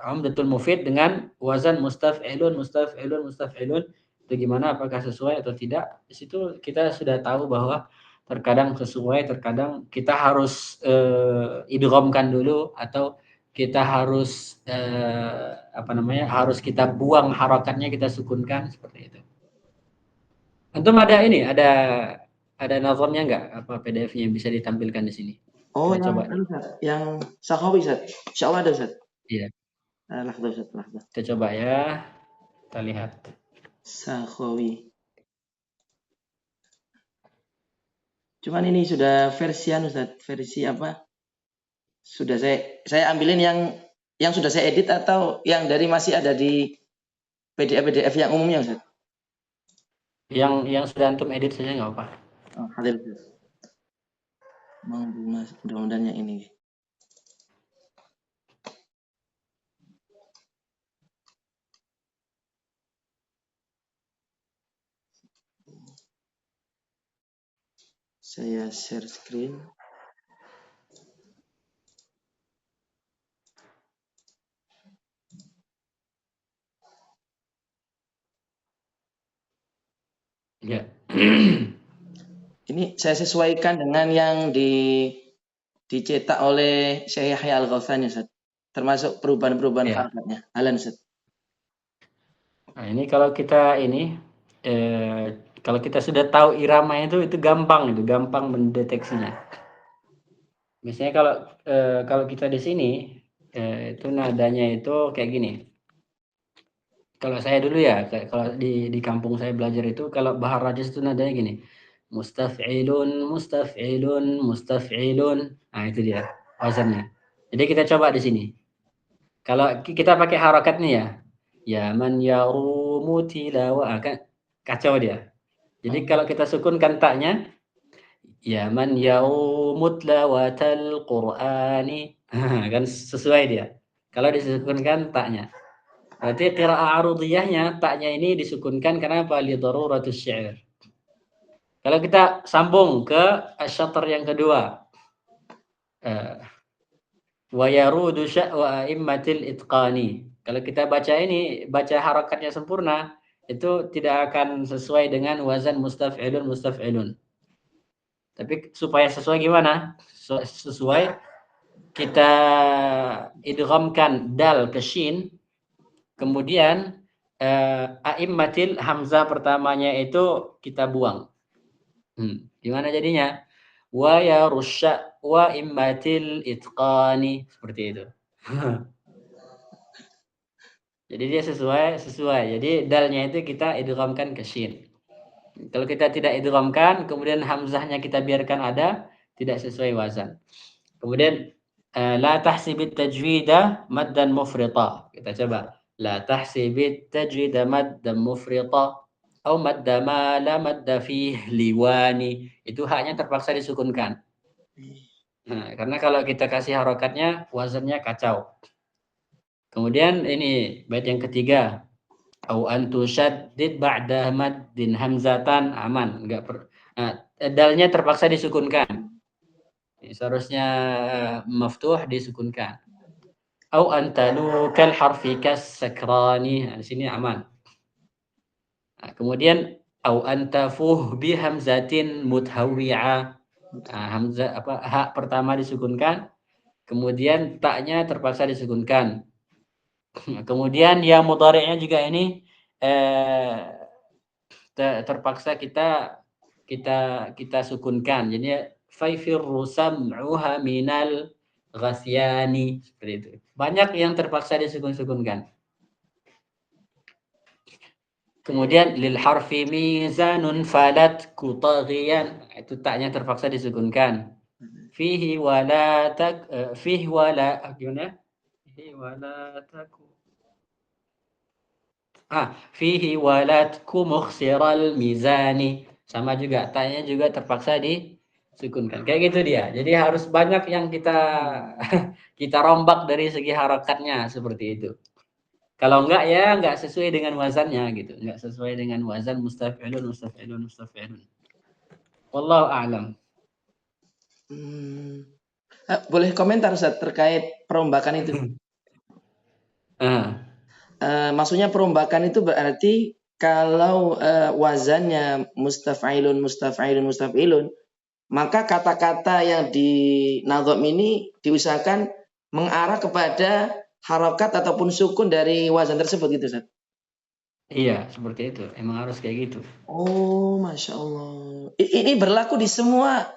Umdatul Mufid dengan wazan mustaf'ilun, mustaf'ilun, mustaf'ilun. Itu gimana, apakah sesuai atau tidak? Di situ kita sudah tahu bahwa terkadang sesuai, terkadang kita harus idghamkan dulu, atau kita harus apa namanya? Harus kita buang harakatnya, kita sukunkan seperti itu. Antum ada ini, ada nazamnya enggak? Apa PDF-nya yang bisa ditampilkan di sini? Oh, Kita coba. yang Sakhawi, Ustaz. Insyaallah ada, Ustaz. Iya, Lahzah, Ustaz, lahzah. kita coba ya. Kita lihat. Sakhawi. Cuman ini sudah versian, Ustaz. Versi apa? Sudah saya ambilin yang sudah saya edit atau yang dari masih ada di PDF yang umumnya, Ustaz? Yang sudah antum edit saja nggak apa. Oh, hadir, Ustaz. Mudah-mudahan yang ini. Saya share screen. Ya. Ini saya sesuaikan dengan yang dicetak oleh Syekh Yahya Al-Ghausani, Ustaz. Termasuk perubahan-perubahan Ya. harakatnya. Halan, Ustaz. Nah, ini kalau kita kalau kita sudah tahu irama itu gampang mendeteksinya. Misalnya kalau kita di sini itu nadanya itu kayak gini. Kalau saya dulu ya, kalau di kampung saya belajar itu, kalau Bahar Rajas itu nadanya gini. Mustaf'ilun, mustaf'ilun, mustaf'ilun. Nah, itu dia wazannya. Jadi kita coba di sini. Kalau kita pakai harakat nih ya. Ya man yarumu tilawa, kan kacau dia. Jadi kalau kita sukunkan taknya, ya man yarumu tilawatal Qur'ani. Kan sesuai dia. Kalau disukunkan taknya. Berarti qiraah arudiyahnya taknya ini disukunkan karena apa? Li daruratus syair. Kalau kita sambung ke asy-syatr yang kedua. Wa yarudu wa immatil itqani. Kalau kita baca harakatnya sempurna, itu tidak akan sesuai dengan wazan mustaf'ilun. Tapi supaya sesuai gimana? Sesuai kita idghamkan dal ke shin. Kemudian a'immatil hamzah pertamanya itu kita buang. Gimana jadinya? Wa yarusya wa immatil itqani, seperti itu. Jadi dia sesuai. Jadi dalnya itu kita idghamkan ke shin. Kalau kita tidak idghamkan, kemudian hamzahnya kita biarkan ada, tidak sesuai wazan. Kemudian la tahsibit tajwida maddan mufrita. Kita coba. La tahsibit tajwida maddan mufrita atau madda ma la madda fih liwani. Itu haknya terpaksa disukunkan. Nah, karena kalau kita kasih harokatnya, wazannya kacau. Kemudian ini bait yang ketiga. Au antu syaddid ba'da maddin hamzatan, aman, dalnya terpaksa disukunkan. Seharusnya maftuh disukunkan. Au antalu kal harfi kas sakrani. Nah, di sini aman. Nah, kemudian au antafuh bi hamzatin muthawi'a. Nah, hamzah hak pertama disukunkan, kemudian taknya terpaksa disukunkan. Kemudian ya mudhari'nya juga ini terpaksa kita sukunkan. Jadi faifirru sam'uha minal ghasyani, seperti itu. Banyak yang terpaksa disukun-sukunkan. Kemudian lil harfi mizanun falat kutaghiyan, itu taknya terpaksa disukunkan. Fihi wala gimana? Fihi wala taku. fihi waladku mukhsiral mizani. Sama juga, tanya juga terpaksa disukunkan. Kayak gitu dia. Jadi harus banyak yang kita kita rombak dari segi harakatnya seperti itu. Kalau enggak ya enggak sesuai dengan wazannya gitu. Enggak sesuai dengan wazan mustaf'ilun. Wallahu a'lam. Boleh komentar Ustaz terkait perombakan itu? Ah, Maksudnya perombakan itu berarti kalau wazannya mustaf'ilun, maka kata-kata yang di nadham ini diusahakan mengarah kepada harokat ataupun sukun dari wazan tersebut gitu Ustaz. iya, seperti itu. Emang harus kayak gitu. Oh, Masya Allah. Ini berlaku di semua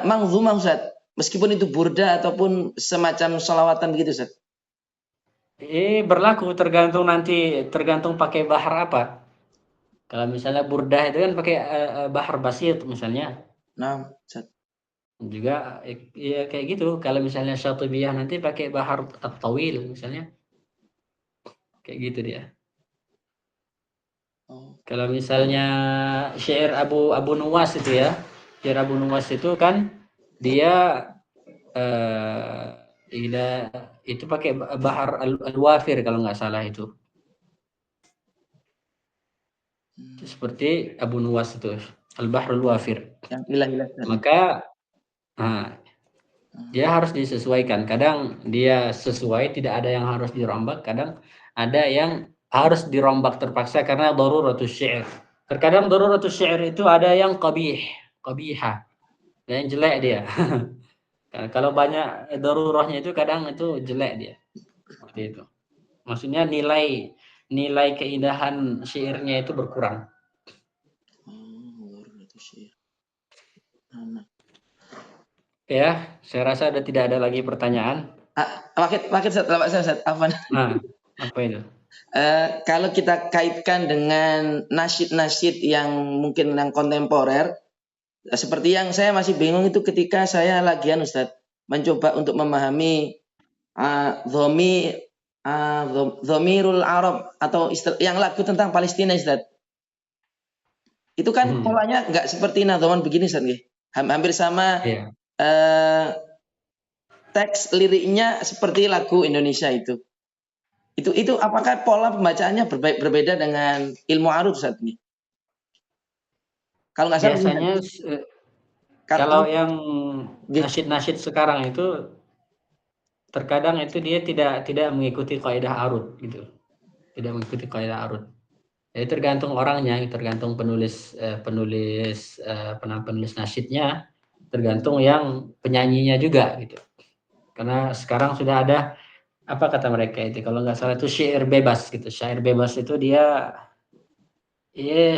manzumah Ustaz. Meskipun itu burda ataupun semacam sholawatan begitu Ustaz. Berlaku tergantung pakai bahar apa. Kalau misalnya burdah itu kan pakai bahar basit misalnya. Nah, Ustaz. Juga ya kayak gitu. Kalau misalnya Syatibiyah nanti pakai bahar at-tawil misalnya. Kayak gitu dia. Oh. Kalau misalnya syair Abu Nuwas itu ya. Syair Abu Nuwas itu kan dia itu pakai bahar al-wafir kalau nggak salah itu. Seperti Abu Nuwas itu, al-bahrul wafir. Yang ilah-ilah. Maka dia harus disesuaikan. Kadang dia sesuai, tidak ada yang harus dirombak. Kadang ada yang harus dirombak terpaksa karena daruratus syair. Terkadang daruratus syair itu ada yang qabihah. Dan yang jelek dia. Kalau banyak darurahnya itu kadang itu jelek dia. Seperti itu. Maksudnya nilai keindahan syairnya itu berkurang. Ya, saya rasa tidak ada lagi pertanyaan. Wakit Ustaz, apa? Nah, apa itu? Kalau kita kaitkan dengan nasyid-nasyid yang mungkin yang kontemporer, seperti yang saya masih bingung itu ketika saya lagian Ustaz mencoba untuk memahami Dhomirul Arab atau yang lagu tentang Palestina Ustaz. Itu kan polanya nggak seperti nadhaman begini Ustaz nggih. Hampir sama. Iya. Teks liriknya seperti lagu Indonesia itu. Itu apakah pola pembacaannya berbeda dengan ilmu arud Ustaz ini? Kalau nggak salah Biasanya kalau yang nasyid sekarang itu terkadang itu dia tidak mengikuti kaidah arud gitu. Tidak mengikuti kaidah arud. Jadi tergantung orangnya, tergantung penulis nasyidnya, tergantung yang penyanyinya juga gitu. Karena sekarang sudah ada apa kata mereka itu kalau nggak salah itu syair bebas gitu. Syair bebas itu dia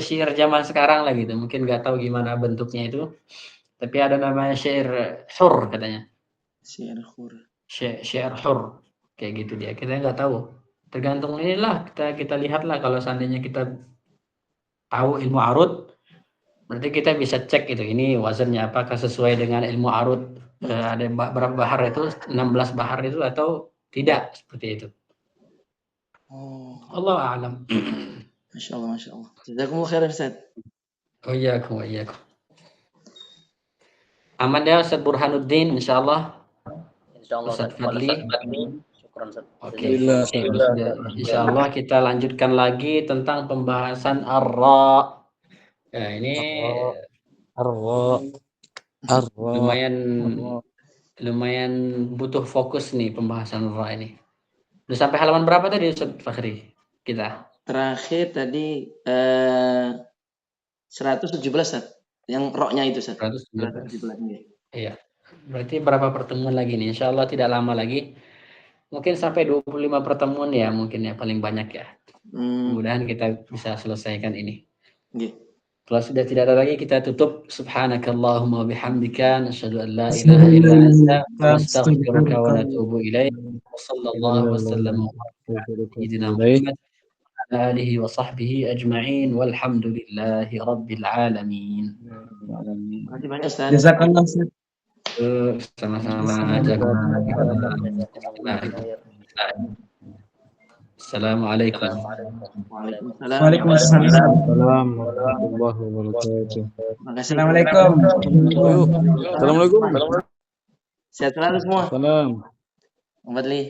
syair zaman sekarang lah gitu. Mungkin nggak tahu gimana bentuknya itu. Tapi ada namanya syair hur katanya. Syair hur. Syair hur kayak gitu dia. Kita nggak tahu. Tergantung inilah kita lihatlah kalau seandainya kita tahu ilmu arud, berarti kita bisa cek itu ini wazannya apakah sesuai dengan ilmu arud. Ada berapa bahar itu 16 bahar itu atau tidak seperti itu. Allah a'lam. Masya Allah. Jazakumullah khairan Ustaz. Oh iya, aman ya Ustaz Burhanuddin insyaallah. Insyaallah Ustaz Fadli. Syukran Ustaz. Oke. Insyaallah kita lanjutkan lagi tentang pembahasan ar-ra. Ya, ini lumayan butuh fokus nih pembahasan ra ini. Udah sampai halaman berapa tadi Ustaz Fakhri kita? Terakhir tadi 117 Ustaz. Yang roknya itu Ustaz. 117. Iya. Berarti berapa pertemuan lagi nih? Insyaallah tidak lama lagi. Mungkin sampai 25 pertemuan ya mungkin ya paling banyak ya. Mudah-mudahan kita bisa selesaikan ini. Kalau sudah tidak ada lagi kita tutup. Subhanakallahumma bihamdika nasyhadu an la ilaha illa anta nastaghfiruka wa natubu ilaik. Wassallallahu wasallam ala sayyidina Muhammad wa alihi wa sahbihi ajma'in walhamdulillahi rabbil alamin. Terima kasih banyak Ustaz. Jazakallah Ustaz. Sama-sama. Assalamualaikum. Waalaikumsalam. Waalaikumsalam. Waalaikumsalam warahmatullahi wabarakatuh. Terima kasih. Assalamualaikum. Yuk. Assalamualaikum. Sehat selalu semua. Salam. Bang Fadli.